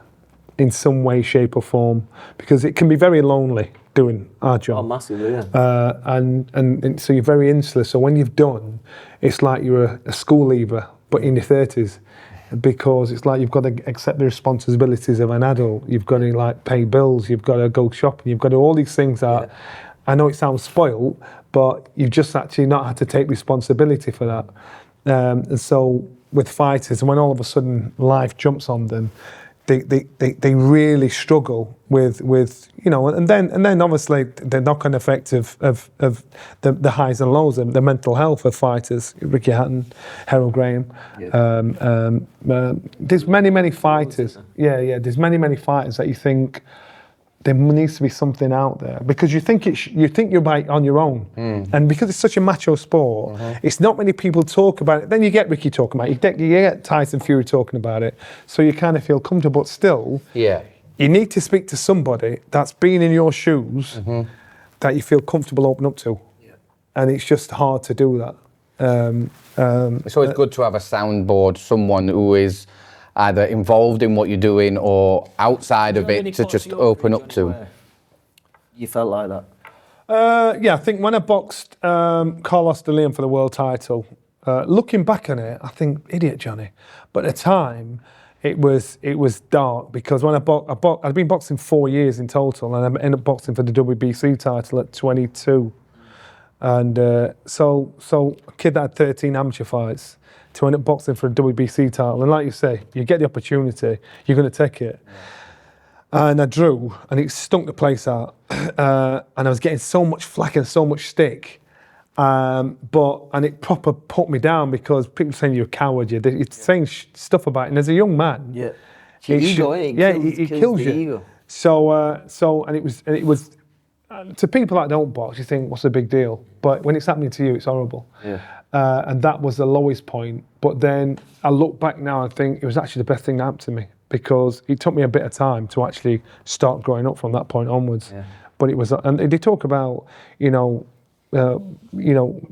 [SPEAKER 1] in some way, shape or form, because it can be very lonely doing our job.
[SPEAKER 2] Oh, massively, yeah.
[SPEAKER 1] And so you're very insular. So when you've done, it's like you're a school leaver, but in your 30s, because it's like you've got to accept the responsibilities of an adult. You've got to like pay bills. You've got to go shopping. You've got to do all these things that I know it sounds spoiled, but you've just actually not had to take responsibility for that. And so with fighters, when all of a sudden life jumps on them, they really struggle with you know, and then obviously the knock-on effect of the highs and lows of the mental health of fighters, Ricky Hatton, Harold Graham. There's many fighters. There's many fighters that you think there needs to be something out there, because you think you're on your own, and because it's such a macho sport, it's not many people talk about it. Then you get Ricky talking about it, you get Tyson Fury talking about it, so you kind of feel comfortable. But still, you need to speak to somebody that's been in your shoes that you feel comfortable opening up to, and it's just hard to do that.
[SPEAKER 3] It's always good to have a soundboard, someone who is either involved in what you're doing or outside of it to just open up to.
[SPEAKER 2] You felt like that?
[SPEAKER 1] I think when I boxed Carlos de Leon for the world title, looking back on it, I think, idiot Johnny. But at the time, it was dark, because when I'd been boxing 4 years in total, and I ended up boxing for the WBC title at 22. And so a kid that had 13 amateur fights, to end up boxing for a WBC title, and like you say, you get the opportunity, you're going to take it. And I drew, and it stunk the place out, and I was getting so much flack and so much stick, and it proper put me down, because people saying you're a coward, you're saying stuff about it, and as a young man, it kills you.
[SPEAKER 2] Ego.
[SPEAKER 1] So and it was to people that don't box, you think, what's the big deal? But when it's happening to you, it's horrible. And that was the lowest point. But then I look back now and think it was actually the best thing that happened to me, because it took me a bit of time to actually start growing up from that point onwards. But it was, and they talk about,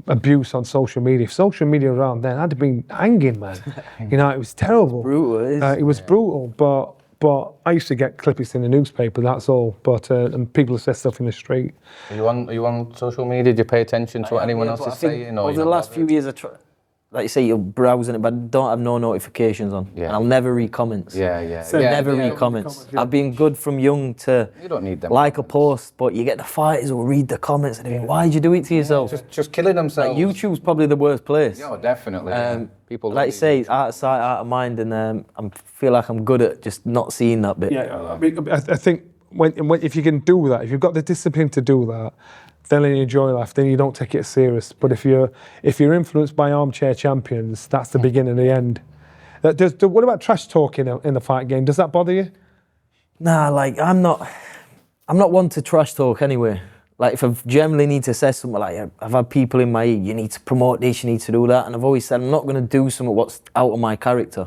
[SPEAKER 1] abuse on social media. If social media around then, I'd have been hanging, man. It was terrible.
[SPEAKER 2] It was
[SPEAKER 1] brutal, but I used to get clippings in the newspaper, that's all. But and people have said stuff in the street.
[SPEAKER 3] Are you on social media? Do you pay attention to what anyone else is saying?
[SPEAKER 2] Over the last few years, like you say, you're browsing it, but I don't have no notifications on. And I'll never read comments. Never read comments. I've been good from young to
[SPEAKER 3] you don't need them
[SPEAKER 2] like a post, but you get the fighters who'll read the comments and they think, why did you do it to yourself?
[SPEAKER 3] Just killing themselves.
[SPEAKER 2] Like, YouTube's probably the worst place.
[SPEAKER 3] Yeah, definitely. People
[SPEAKER 2] like you say, it's out of sight, out of mind, and I feel like I'm good at just not seeing that bit.
[SPEAKER 1] I think if you can do that, if you've got the discipline to do that, then you enjoy life, then you don't take it serious. But if you're influenced by armchair champions, that's the beginning and the end. What about trash talk in the fight game? Does that bother you?
[SPEAKER 2] Nah, like I'm not one to trash talk anyway. Like if I generally need to say something, like I've had people in my ear, you need to promote this, you need to do that, and I've always said I'm not going to do something what's out of my character.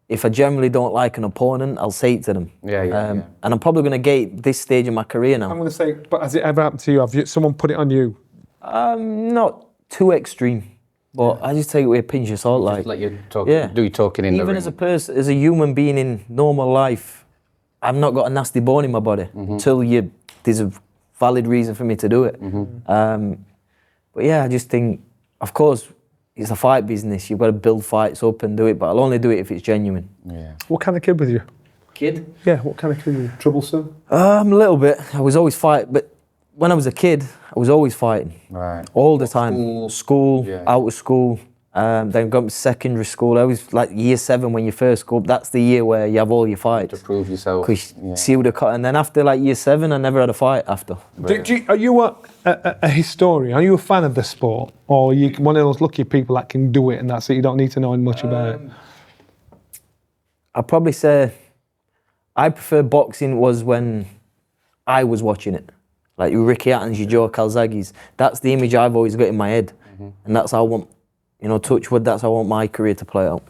[SPEAKER 2] If I generally don't like an opponent, I'll say it to them. And I'm probably going to get this stage in my career now.
[SPEAKER 1] I'm going to say, but has it ever happened to you? Have someone put it on you?
[SPEAKER 2] Not too extreme. But I just take it with a pinch of salt.
[SPEAKER 3] Just
[SPEAKER 2] Like,
[SPEAKER 3] let you talk,
[SPEAKER 2] yeah.
[SPEAKER 3] do your talking in the
[SPEAKER 2] Even
[SPEAKER 3] ring.
[SPEAKER 2] as a person, as a human being in normal life, I've not got a nasty bone in my body until there's a valid reason for me to do it. But yeah, I just think, of course, it's a fight business. You've got to build fights up and do it, but I'll only do it if it's genuine.
[SPEAKER 3] Yeah.
[SPEAKER 1] What kind of kid was you?
[SPEAKER 2] Kid?
[SPEAKER 1] Yeah, what kind of kid were you? Troublesome?
[SPEAKER 2] A little bit. I was always fighting, but when I was a kid, I was always fighting.
[SPEAKER 3] Right.
[SPEAKER 2] All the time. School,
[SPEAKER 3] Yeah.
[SPEAKER 2] out of school. Then got to secondary school. I was like year 7 when you first go up. That's the year where you have all your fights.
[SPEAKER 3] To prove yourself.
[SPEAKER 2] Because you see the cut. And then after like year 7, I never had a fight after.
[SPEAKER 1] Are you a historian? Are you a fan of the sport? Or are you one of those lucky people that can do it and that's it, you don't need to know much about it?
[SPEAKER 2] I'd probably say I prefer boxing was when I was watching it. Like your Ricky Hatton's, your Joe Calzaghe's. That's the image I've always got in my head. And that's how I want, touch wood, that's how I want my career to play out.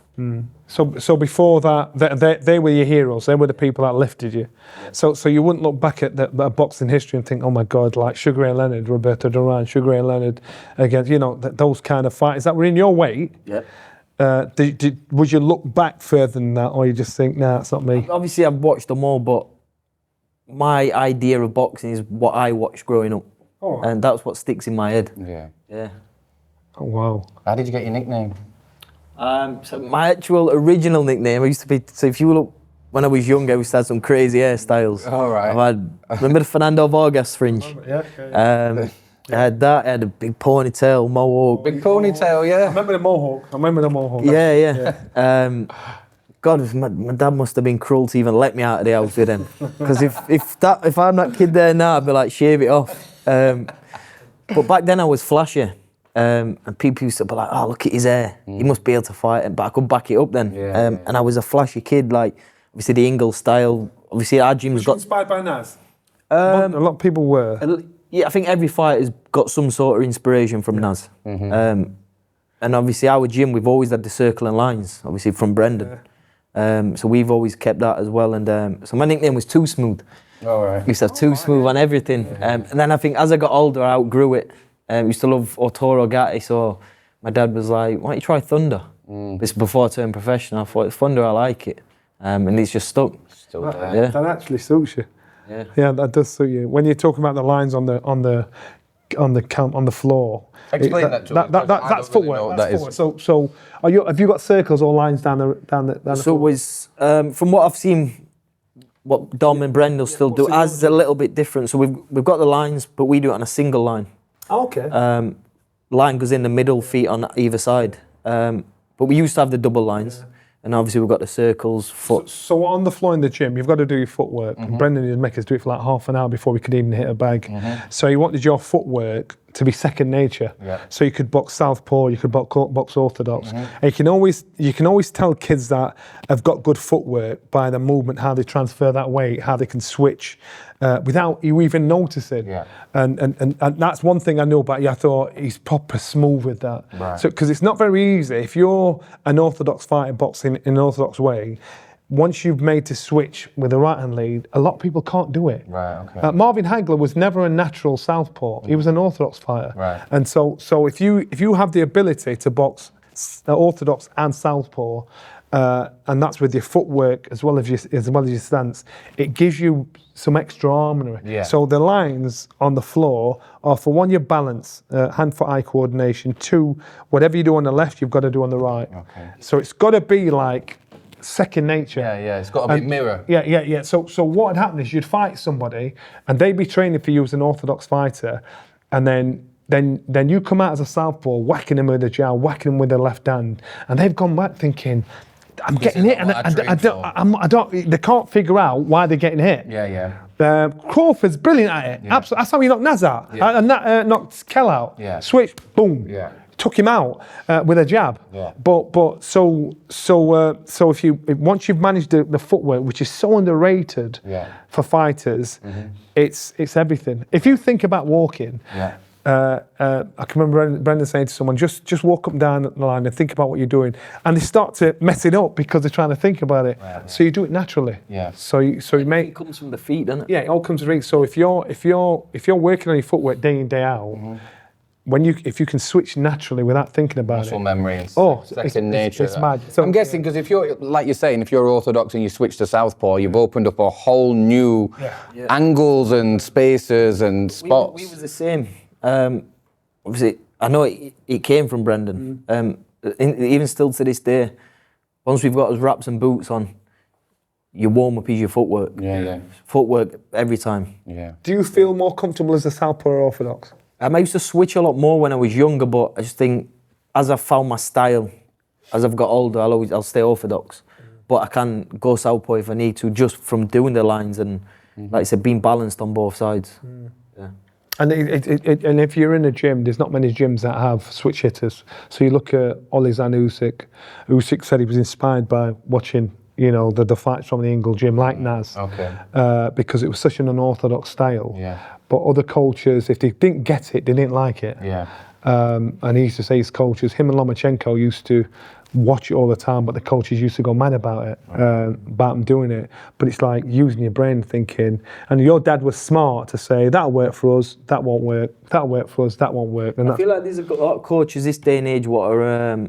[SPEAKER 1] So before that, they were your heroes. They were the people that lifted you. So you wouldn't look back at the boxing history and think, oh my God, like Sugar Ray Leonard, Roberto Duran, Sugar Ray Leonard against, those kind of fights that were in your weight.
[SPEAKER 2] Yeah.
[SPEAKER 1] Would you look back further than that, or you just think, nah, it's not me?
[SPEAKER 2] Obviously, I've watched them all, but my idea of boxing is what I watched growing up.
[SPEAKER 1] Oh.
[SPEAKER 2] And that's what sticks in my head.
[SPEAKER 3] Yeah.
[SPEAKER 2] Yeah.
[SPEAKER 1] Oh, wow.
[SPEAKER 3] How did you get your nickname?
[SPEAKER 2] So my actual original nickname, I used to be, so if you look, when I was young, I used to have some crazy hairstyles.
[SPEAKER 3] All right.
[SPEAKER 2] Remember the Fernando Vargas fringe?
[SPEAKER 1] Yeah.
[SPEAKER 2] I had that, I had a big ponytail, mohawk.
[SPEAKER 3] Big ponytail,
[SPEAKER 1] I
[SPEAKER 3] yeah.
[SPEAKER 1] remember the mohawk.
[SPEAKER 2] Yeah. God, my dad must have been cruel to even let me out of the house with him. Because if I'm that kid there now, I'd be like, shave it off. But back then I was flashy. And people used to be like, oh, look at his hair. He must be able to fight. But I could back it up then. And I was a flashy kid, like, obviously the Ingle style. Obviously our gym's got...
[SPEAKER 1] inspired by Naz? A lot of people were.
[SPEAKER 2] Yeah, I think every fighter's got some sort of inspiration from Naz. And obviously our gym, we've always had the circle and lines, obviously from Brendan. So we've always kept that as well. And so my nickname was Too Smooth.
[SPEAKER 3] All right.
[SPEAKER 2] We used to have Too Smooth on everything. And then I think as I got older, I outgrew it. I used to love Arturo Gatti, so my dad was like, why don't you try Thunder? This is before I turned professional. I thought, Thunder, I like it. And it's just stuck.
[SPEAKER 3] Still there.
[SPEAKER 2] Yeah.
[SPEAKER 1] That actually suits you.
[SPEAKER 2] Yeah.
[SPEAKER 1] That does suit you. When you're talking about the lines on the floor.
[SPEAKER 3] Explain that to us,
[SPEAKER 1] That's footwork. That's footwork. So have you got circles or lines down the
[SPEAKER 2] So it was, from what I've seen, what Dom and Brendan still do, ours is a little bit different. So we've got the lines, but we do it on a single line.
[SPEAKER 1] Okay.
[SPEAKER 2] Line goes in the middle, feet on either side. But we used to have the double lines. And obviously we've got the circles, foot.
[SPEAKER 1] So on the floor in the gym, you've got to do your footwork. And Brendan would make us do it for like half an hour before we could even hit a bag. So you wanted your footwork to be second nature.
[SPEAKER 3] Yeah.
[SPEAKER 1] So you could box southpaw, you could box orthodox. And you can always tell kids that have got good footwork by the movement, how they transfer that weight, how they can switch without you even noticing.
[SPEAKER 3] Yeah.
[SPEAKER 1] And that's one thing I know about you. I thought he's proper smooth with that.
[SPEAKER 3] Right.
[SPEAKER 1] So because it's not very easy. If you're an orthodox fighter boxing in an orthodox way, once you've made to switch with the right hand lead, a lot of people can't do it.
[SPEAKER 3] Right, okay.
[SPEAKER 1] Marvin Hagler was never a natural southpaw. He was an orthodox fighter.
[SPEAKER 3] Right.
[SPEAKER 1] And so if you have the ability to box orthodox and southpaw, and that's with your footwork as well as your stance, it gives you some extra harmony.
[SPEAKER 3] Yeah.
[SPEAKER 1] So the lines on the floor are, for one, your balance, hand-foot-eye coordination. 2, whatever you do on the left, you've got to do on the right.
[SPEAKER 3] Okay.
[SPEAKER 1] So it's got to be like second nature.
[SPEAKER 3] Yeah, it's got to be mirror.
[SPEAKER 1] Yeah. So what would happen is you'd fight somebody and they'd be training for you as an orthodox fighter, and then you come out as a southpaw, whacking them with a jab, whacking them with the left hand, and they've gone back thinking, I'm getting hit, and I don't. They can't figure out why they're getting hit.
[SPEAKER 3] Yeah.
[SPEAKER 1] Crawford's brilliant at it.
[SPEAKER 3] Yeah.
[SPEAKER 1] Absolutely. That's how he knocked Naz out, and that knocked Kell out.
[SPEAKER 3] Yeah.
[SPEAKER 1] Switch, boom.
[SPEAKER 3] Yeah.
[SPEAKER 1] Took him out with a jab.
[SPEAKER 3] Yeah.
[SPEAKER 1] But so if once you've managed the footwork, which is so underrated for fighters, it's everything. If you think about walking.
[SPEAKER 3] Yeah.
[SPEAKER 1] I can remember Brendan saying to someone, just walk up and down the line and think about what you're doing, and they start to mess it up because they're trying to think about it.
[SPEAKER 3] Right.
[SPEAKER 1] So you do it naturally.
[SPEAKER 3] Yeah.
[SPEAKER 1] So you make.
[SPEAKER 2] It comes from the feet, doesn't it?
[SPEAKER 1] Yeah, it all comes from the feet. So if you're working on your footwork day in, day out, if you can switch naturally without thinking about
[SPEAKER 3] Muscle
[SPEAKER 1] it.
[SPEAKER 3] memory and
[SPEAKER 1] it's
[SPEAKER 3] second nature.
[SPEAKER 1] It's mad. So,
[SPEAKER 3] I'm guessing because if you're, like you're saying, if you're Orthodox and you switch to Southpaw, you've opened up a whole new angles and spaces and spots.
[SPEAKER 2] We was the same. Obviously, I know it came from Brendan. Even still to this day, once we've got his wraps and boots on, your warm up is your footwork.
[SPEAKER 3] Yeah.
[SPEAKER 2] Footwork every time.
[SPEAKER 3] Yeah.
[SPEAKER 1] do you feel more comfortable as a Southpaw or Orthodox?
[SPEAKER 2] I used to switch a lot more when I was younger, but I just think as I've found my style, as I've got older, I'll stay Orthodox. But I can go Southpaw if I need to, just from doing the lines and, like I said, being balanced on both sides. Yeah.
[SPEAKER 1] And and if you're in a gym, there's not many gyms that have switch hitters. So you look at Olizan Usyk. Usyk said he was inspired by watching, the fights from the Ingle gym, like Naz.
[SPEAKER 3] Okay.
[SPEAKER 1] Because it was such an unorthodox style.
[SPEAKER 3] Yeah.
[SPEAKER 1] But other cultures, if they didn't get it, they didn't like it.
[SPEAKER 3] Yeah.
[SPEAKER 1] And he used to say his coaches, him and Lomachenko used to watch it all the time, but the coaches used to go mad about it, about him doing it. But it's like using your brain thinking, and your dad was smart to say, that'll work for us, that won't work, that'll work for us, that won't work. And
[SPEAKER 2] I feel like there's a lot of coaches this day and age what are,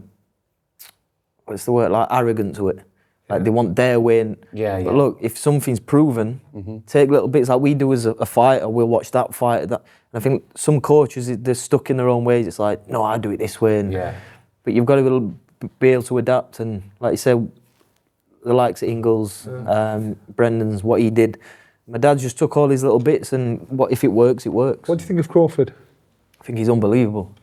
[SPEAKER 2] what's the word, like arrogant to it. Like they want their way. But look, if something's proven, take little bits like we do as a fighter. We'll watch that fight. And I think some coaches, they're stuck in their own ways. It's like, no, I do it this way. But you've got to be able to adapt. And like you said, the likes of Ingles, Brendan's, what he did. My dad just took all these little bits, and if it works, it works.
[SPEAKER 1] What do you think of Crawford?
[SPEAKER 2] I think he's unbelievable.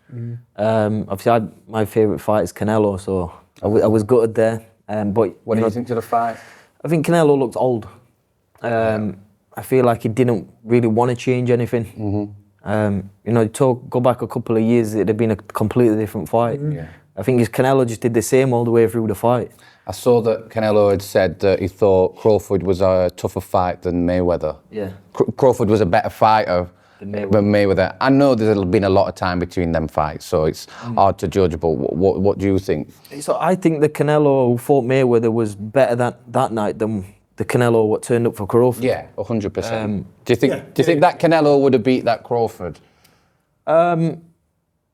[SPEAKER 2] Obviously, my favourite fight is Canelo, so I was gutted there. But
[SPEAKER 3] What do you think to the fight?
[SPEAKER 2] I think Canelo looked old. I feel like he didn't really want to change anything. Go back a couple of years, it'd have been a completely different fight. I think Canelo just did the same all the way through the fight.
[SPEAKER 3] I saw that Canelo had said that he thought Crawford was a tougher fight than Mayweather.
[SPEAKER 2] Yeah.
[SPEAKER 3] Crawford was a better fighter than Mayweather. I know there's been a lot of time between them fights, so it's hard to judge, but what do you think?
[SPEAKER 2] So I think the Canelo who fought Mayweather was better that night than the Canelo what turned up for Crawford.
[SPEAKER 3] Yeah, 100%. Do you think that Canelo would have beat that Crawford?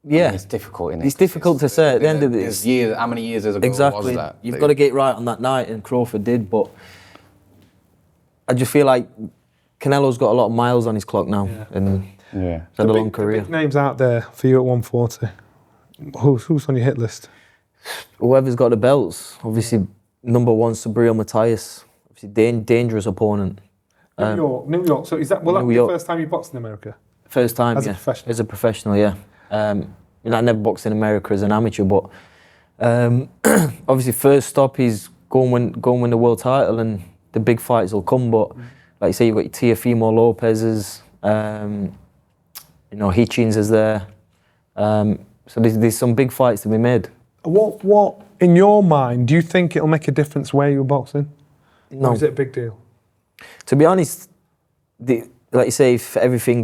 [SPEAKER 2] Yeah.
[SPEAKER 3] It's difficult, isn't it?
[SPEAKER 2] It's difficult to say at the end of this.
[SPEAKER 3] How many years ago was that?
[SPEAKER 2] You've got to get it right on that night, and Crawford did, but I just feel like Canelo's got a lot of miles on his clock now, and he's had a long career.
[SPEAKER 1] Big names out there for you at 140. Who's on your hit list?
[SPEAKER 2] Whoever's got the belts, obviously number one, Subriel Matthias, obviously dangerous opponent.
[SPEAKER 1] New York. So is that be the first time you boxed in America?
[SPEAKER 2] First time,
[SPEAKER 1] as a professional.
[SPEAKER 2] As a professional, yeah. I never boxed in America as an amateur, but obviously first stop is go and win the world title, and the big fights will come. But like you say, you've got your Teofimo Lopez's, Hitchens is there. So there's some big fights to be made.
[SPEAKER 1] What in your mind do you think it'll make a difference where you're boxing?
[SPEAKER 2] No.
[SPEAKER 1] Or is it a big deal?
[SPEAKER 2] To be honest, like you say, if everything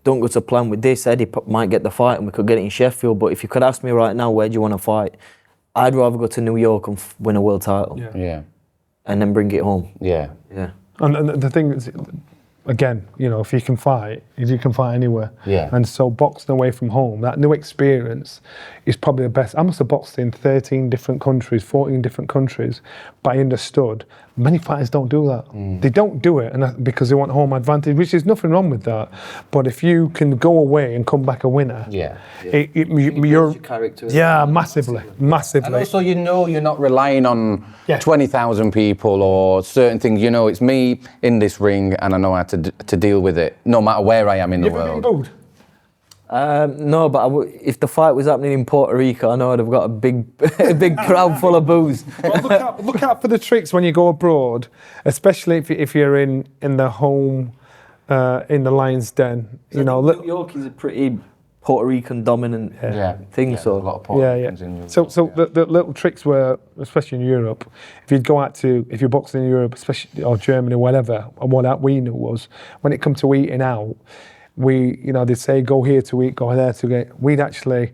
[SPEAKER 2] don't go to plan with this, Eddie might get the fight and we could get it in Sheffield. But if you could ask me right now, where do you want to fight? I'd rather go to New York and win a world title.
[SPEAKER 3] Yeah.
[SPEAKER 2] And then bring it home.
[SPEAKER 3] Yeah.
[SPEAKER 2] Yeah.
[SPEAKER 1] And the thing is, again, if you can fight anywhere.
[SPEAKER 3] Yeah.
[SPEAKER 1] And so boxing away from home, that new experience is probably the best. I must have boxed in 13 different countries, 14 different countries, but I understood many fighters don't do that. They don't do it because they want home advantage, which is nothing wrong with that. But if you can go away and come back a winner,
[SPEAKER 2] you're
[SPEAKER 1] your
[SPEAKER 2] character.
[SPEAKER 1] Yeah, massively.
[SPEAKER 3] And also, you're not relying on 20,000 people or certain things. It's me in this ring, and I know how to deal with it, no matter where I am in the world.
[SPEAKER 1] Been booed?
[SPEAKER 2] No, but if the fight was happening in Puerto Rico, I know I'd have got a big crowd full of booze.
[SPEAKER 1] Well, look out for the tricks when you go abroad, especially if you're in the home, in the Lion's Den.
[SPEAKER 2] New York is a pretty Puerto Rican dominant thing. So
[SPEAKER 3] a lot of Puerto Ricans in Europe.
[SPEAKER 1] So the little tricks were, especially in Europe, if you're boxing in Europe, especially or Germany, whatever, and what we knew was when it come to eating out. They'd say go here to eat, go there to eat. We'd actually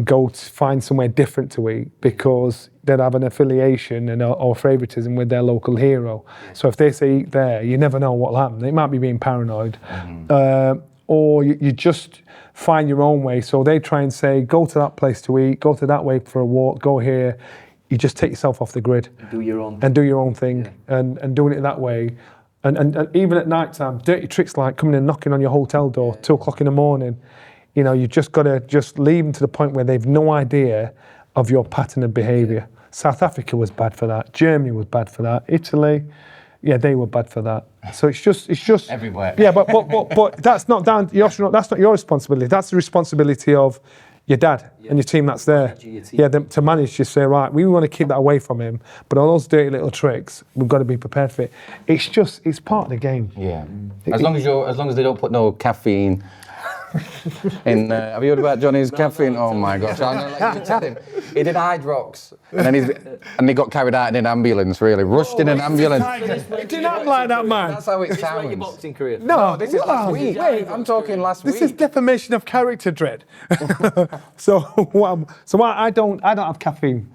[SPEAKER 1] go to find somewhere different to eat because they'd have an affiliation or favoritism with their local hero. So if they say eat there, you never know what'll happen. They might be being paranoid. or you just find your own way. So they try and say, go to that place to eat, go to that way for a walk, go here. You just take yourself off the grid.
[SPEAKER 2] Do your own.
[SPEAKER 1] And do your own thing, and doing it that way. And even at night time, dirty tricks like coming and knocking on your hotel door 2 o'clock in the morning. You know, you've just got to just leave them to the point where they've no idea of your pattern of behaviour. South Africa was bad for that. Germany was bad for that. Italy, yeah, they were bad for that. So it's just
[SPEAKER 3] everywhere.
[SPEAKER 1] Yeah, but that's not down. That's not your responsibility. That's the responsibility of your dad and your team that's there. Yeah, to manage, just say, right, we want to keep that away from him, but all those dirty little tricks, we've got to be prepared for it. It's part of the game.
[SPEAKER 3] Yeah. As long as they don't put no caffeine in. Have you heard about Johnny's caffeine? Oh my gosh! I know, like you tell him, he did Hydrox, and then he got carried out in an ambulance. Really rushed in an ambulance.
[SPEAKER 1] It didn't happen like that, man.
[SPEAKER 3] That's how it sounds.
[SPEAKER 2] Your boxing career.
[SPEAKER 1] No,
[SPEAKER 3] This is last week. Wait, I'm talking last week.
[SPEAKER 1] This is defamation of character, Dread. so I don't have caffeine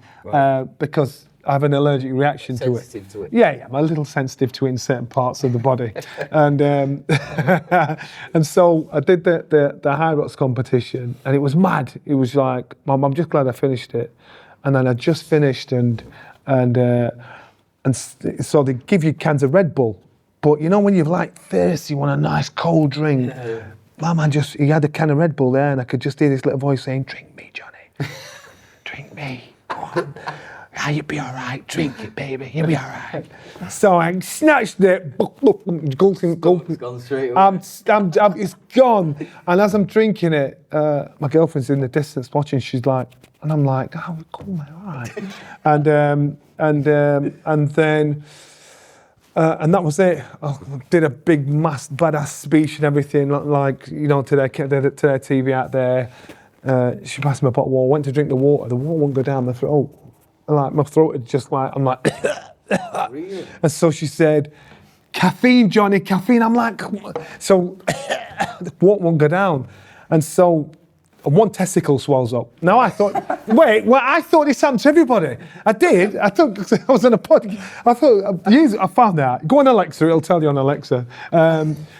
[SPEAKER 1] because I have an allergic reaction to it.
[SPEAKER 2] Sensitive to it.
[SPEAKER 1] Yeah, I'm a little sensitive to it in certain parts of the body, and and so I did the Hydrox competition, and it was mad. It was like, Mum, I'm just glad I finished it, and then I just finished, and so they give you cans of Red Bull, but you know when you're like thirsty, you want a nice cold drink. My man he had a can of Red Bull there, and I could just hear this little voice saying, "Drink me, Johnny, drink me, go on. Ah, you'll be all right. Drink it, baby. You'll be all right." So I snatched it.
[SPEAKER 2] It's gone straight away.
[SPEAKER 1] It's gone. And as I'm drinking it, my girlfriend's in the distance watching. She's like, and I'm like, "Oh, cool, man, all right." and then that was it. I did a big, badass speech and everything, like, you know, to their TV out there. She passed me a bottle of water. Went to drink the water. The water won't go down my throat. Like my throat had just like, I'm like,
[SPEAKER 2] Really?
[SPEAKER 1] And so she said, "Caffeine, Johnny, caffeine." I'm like, so the water won't go down. And so one testicle swells up. Now I thought, I thought this happened to everybody. I did. I thought I was on a podcast. I found that. Go on Alexa, it'll tell you on Alexa.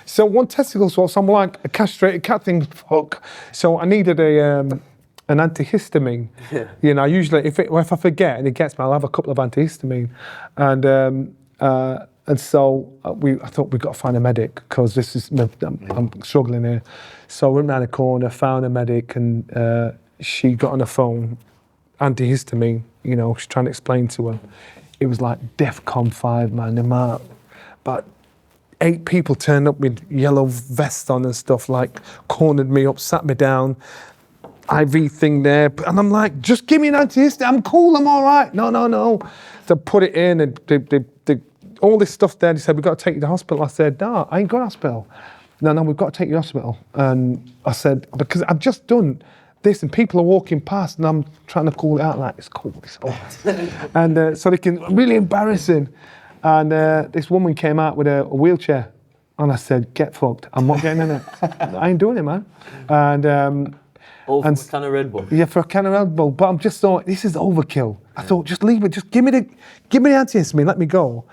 [SPEAKER 1] So one testicle swells. So I'm like a castrated cat thing. Fuck. So I needed an antihistamine.
[SPEAKER 2] Yeah.
[SPEAKER 1] You know, usually if I forget and it gets me, I'll have a couple of antihistamine. And so I thought we've got to find a medic because I'm struggling here. So I went round the corner, found a medic, and she got on the phone, antihistamine, you know, she's trying to explain to her. It was like DEFCON 5, man. But 8 people turned up with yellow vests on and stuff, like cornered me up, sat me down, IV thing there. And I'm like, just give me an antihistamine, I'm cool, I'm all right. No. So put it in, and they all this stuff there. They said, "We've got to take you to hospital." I said, "No, I ain't going to hospital." No, we've got to take you to hospital. And I said, because I've just done this and people are walking past and I'm trying to call it out like, it's cool, it's all right. And so they can, really embarrassing. And this woman came out with a wheelchair and I said, "Get fucked, I'm not getting in it." I ain't doing it, man. And
[SPEAKER 2] All for a can of Red Bull.
[SPEAKER 1] yeah, for a can of Red Bull. But I'm just thought, this is overkill. I thought, just leave it, just give me the antihistamine, let me go.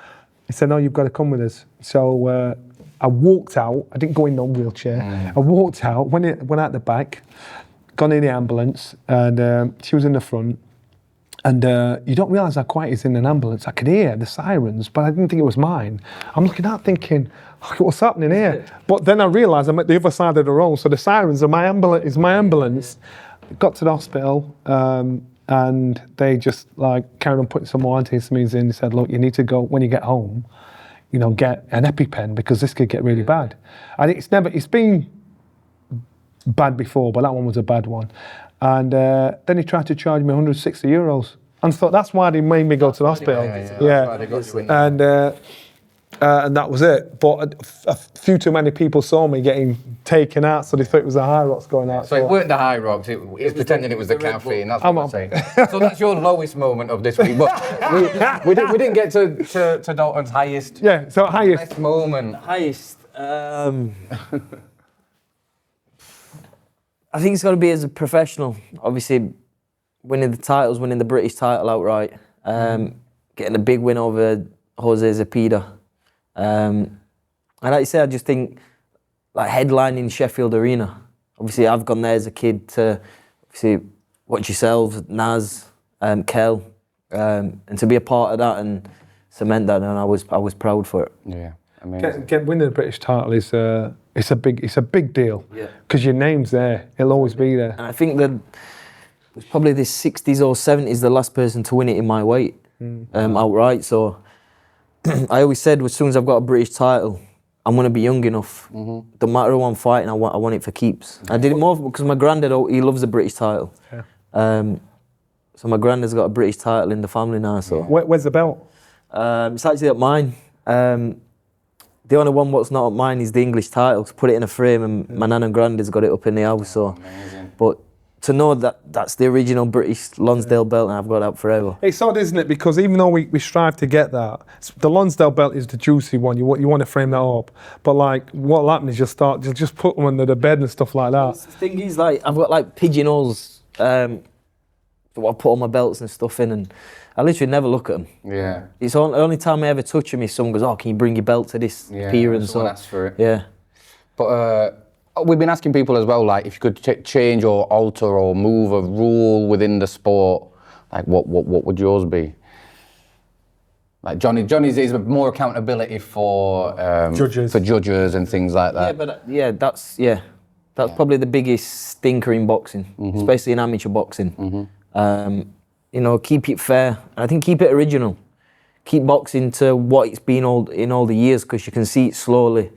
[SPEAKER 1] He said, "No, you've got to come with us." So I walked out. I didn't go in no wheelchair. I walked out, went out the back, gone in the ambulance, and she was in the front. And you don't realise how quiet it is in an ambulance. I could hear the sirens, but I didn't think it was mine. I'm looking out thinking, what's happening here? But then I realised I'm at the other side of the road, so the sirens are my ambulance. Got to the hospital, and they just like carried on putting some more antihistamines in. They said, "Look, you need to go when you get home, you know, get an EpiPen because this could get really bad." And it's been bad before, but that one was a bad one. And then he tried to charge me €160, and I thought that's why they made me go to the hospital. Yeah. And that was it. But a few too many people saw me getting taken out, so they thought it was the Hydrox going out.
[SPEAKER 3] So it weren't the Hydrox, it was pretending it was the caffeine, that's what I'm saying. So that's your lowest moment of this week. But we didn't get to Dalton's highest.
[SPEAKER 1] Yeah, so highest.
[SPEAKER 3] Best moment.
[SPEAKER 2] Highest. I think it's got to be as a professional. Obviously, winning the British title outright, getting a big win over Jose Zepeda. And like you say, I just think like headlining Sheffield Arena. Obviously, I've gone there as a kid to obviously watch yourselves, Naz, Kel, and to be a part of that and cement that, and I was proud for it.
[SPEAKER 3] Yeah, amazing.
[SPEAKER 1] Winning the British title is it's a big deal.
[SPEAKER 2] Yeah.
[SPEAKER 1] Because your name's there, it'll always be there.
[SPEAKER 2] And I think that it was probably the 60s or 70s the last person to win it in my weight outright. So I always said, as soon as I've got a British title, I'm going to be young enough. No matter who I'm fighting, I want it for keeps. I did it more because my granddad, he loves the British title.
[SPEAKER 1] Yeah.
[SPEAKER 2] So my granddad's got a British title in the family now. So
[SPEAKER 1] Where's the belt?
[SPEAKER 2] it's actually at mine. The only one what's not at mine is the English title. Put it in a frame, and my nan and granddad's got it up in the house. So,
[SPEAKER 3] Amazing.
[SPEAKER 2] but to know that that's the original British Lonsdale belt, and I've got that forever.
[SPEAKER 1] It's odd, isn't it? Because even though we strive to get that, the Lonsdale belt is the juicy one. You want to frame that up. But like, what'll happen is you'll just put them under the bed and stuff like that.
[SPEAKER 2] The thing is, like, I've got like pigeonholes that I put all my belts and stuff in, and I literally never look at them.
[SPEAKER 3] Yeah.
[SPEAKER 2] It's the only time I ever touch them is someone goes, "Oh, can you bring your belt to this pier?" And
[SPEAKER 3] someone
[SPEAKER 2] so.
[SPEAKER 3] asks for it.
[SPEAKER 2] Yeah.
[SPEAKER 3] But we've been asking people as well, like, if you could change or alter or move a rule within the sport, like what would yours be? Like Johnny's is more accountability for judges and things like that.
[SPEAKER 2] Yeah, but that's probably the biggest stinker in boxing, especially in amateur boxing. You know, keep it fair. I think keep it original. Keep boxing to what it's been in all the years, because you can see it slowly.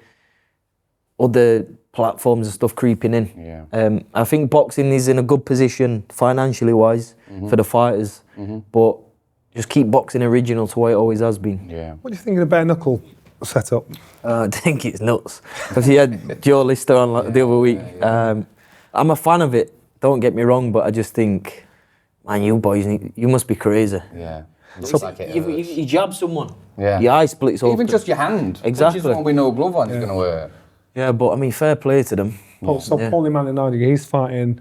[SPEAKER 2] Other platforms and stuff creeping in.
[SPEAKER 3] Yeah.
[SPEAKER 2] I think boxing is in a good position financially wise for the fighters, but just keep boxing original to what it always has been.
[SPEAKER 3] Yeah.
[SPEAKER 1] What do you think of the bare knuckle setup?
[SPEAKER 2] I think it's nuts. Because he had Joe Lister on the other week. I'm a fan of it, don't get me wrong, but I just think, man, you boys, you must be crazy.
[SPEAKER 3] Yeah.
[SPEAKER 2] So like you jab someone,
[SPEAKER 3] yeah,
[SPEAKER 2] your eye splits open.
[SPEAKER 3] Even just your hand.
[SPEAKER 2] Exactly.
[SPEAKER 3] Which is one with no glove on is going to hurt.
[SPEAKER 2] Yeah, but I mean, fair play to them.
[SPEAKER 1] Paulie Malignaggi, he's fighting,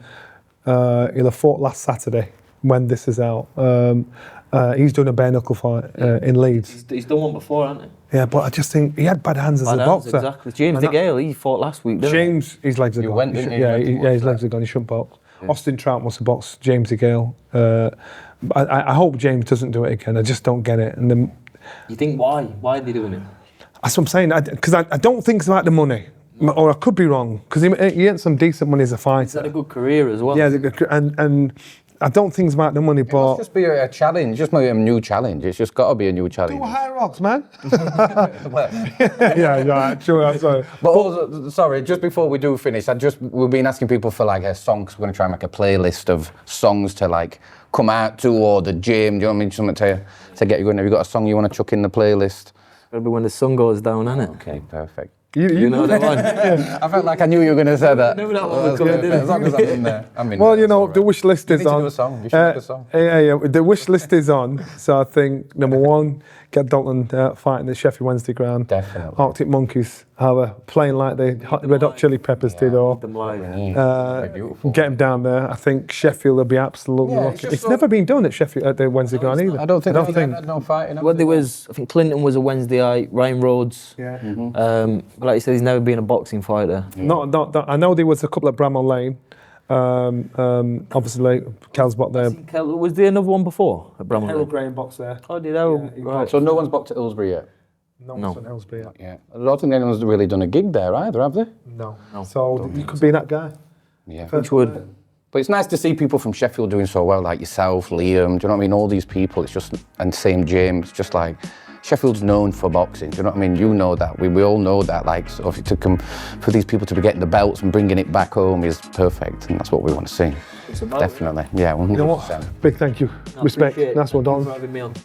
[SPEAKER 1] he'll have fought last Saturday when this is out. He's doing a bare knuckle fight in Leeds.
[SPEAKER 2] He's done one before, hasn't he?
[SPEAKER 1] Yeah, but I just think he had bad hands as a boxer.
[SPEAKER 2] Exactly. James DeGale, he fought last week, didn't
[SPEAKER 1] James, his legs are gone. His legs are gone. He shouldn't box. Yeah. Austin Trout wants to box James DeGale. I hope James doesn't do it again. I just don't get it. And then,
[SPEAKER 2] you think why? Why are they doing it?
[SPEAKER 1] That's what I'm saying. Because I don't think it's about the money. No. Or I could be wrong. Because he earned some decent money as a fighter.
[SPEAKER 2] He's had a good career as well.
[SPEAKER 1] Yeah, and I don't think it's about the money, but...
[SPEAKER 3] It must just be a challenge, just maybe a new challenge. It's just got to be a new challenge.
[SPEAKER 1] Do high rocks, man. yeah, sure, I'm sorry.
[SPEAKER 3] But also, sorry, just before we do finish, we've been asking people for like a song, because we're going to try and make a playlist of songs to like come out to, or the gym, do you know what I mean? Something to get you going. Have you got a song you want to chuck in the playlist?
[SPEAKER 2] It'll be when the sun goes down, isn't it?
[SPEAKER 3] Okay, perfect.
[SPEAKER 2] You know that one?
[SPEAKER 3] Yeah. I felt like I knew you were going to say that.
[SPEAKER 2] I knew that one was coming, didn't
[SPEAKER 3] as long as I'm in there. I'm in
[SPEAKER 1] well,
[SPEAKER 3] there,
[SPEAKER 1] you know, the wish list is on.
[SPEAKER 3] You need to do a song. You should do a song.
[SPEAKER 1] Yeah. The wish list is on. So I think, number one, get Dalton fighting the Sheffield Wednesday ground.
[SPEAKER 3] Definitely.
[SPEAKER 1] Arctic Monkeys, playing like the Red Hot Chili Peppers did, or get him down there. I think Sheffield will be absolutely rocking. It's never been done at Sheffield at the Wednesday ground either.
[SPEAKER 3] I don't think. No fighting.
[SPEAKER 2] Well, there was. I think Clinton was a Wednesday night. Ryan Rhodes.
[SPEAKER 1] Yeah.
[SPEAKER 2] But like you said, he's never been a boxing fighter.
[SPEAKER 1] Yeah. Not. I know there was a couple at Bramall Lane. Obviously, Cal's boxed there.
[SPEAKER 2] Was there another one before at Bramall Lane?
[SPEAKER 1] Harold Graham boxed there.
[SPEAKER 2] Oh, did Harold?
[SPEAKER 1] Yeah,
[SPEAKER 2] right.
[SPEAKER 3] So no one's boxed at Hillsbury yet?
[SPEAKER 1] No. At Hillsbury yet.
[SPEAKER 3] Yeah. I don't think anyone's really done a gig there either, have they?
[SPEAKER 1] No. So you could be that guy.
[SPEAKER 3] Yeah.
[SPEAKER 2] Which would.
[SPEAKER 3] But it's nice to see people from Sheffield doing so well, like yourself, Liam, do you know what I mean? All these people, it's just, and same James, just like, Sheffield's known for boxing, do you know what I mean? You know that, we all know that, like, so for these people to be getting the belts and bringing it back home is perfect, and that's what we want to see. Definitely, yeah, 100%.
[SPEAKER 1] You know what? Big thank you. Respect. That's what Dalton.
[SPEAKER 2] Thanks for having me on.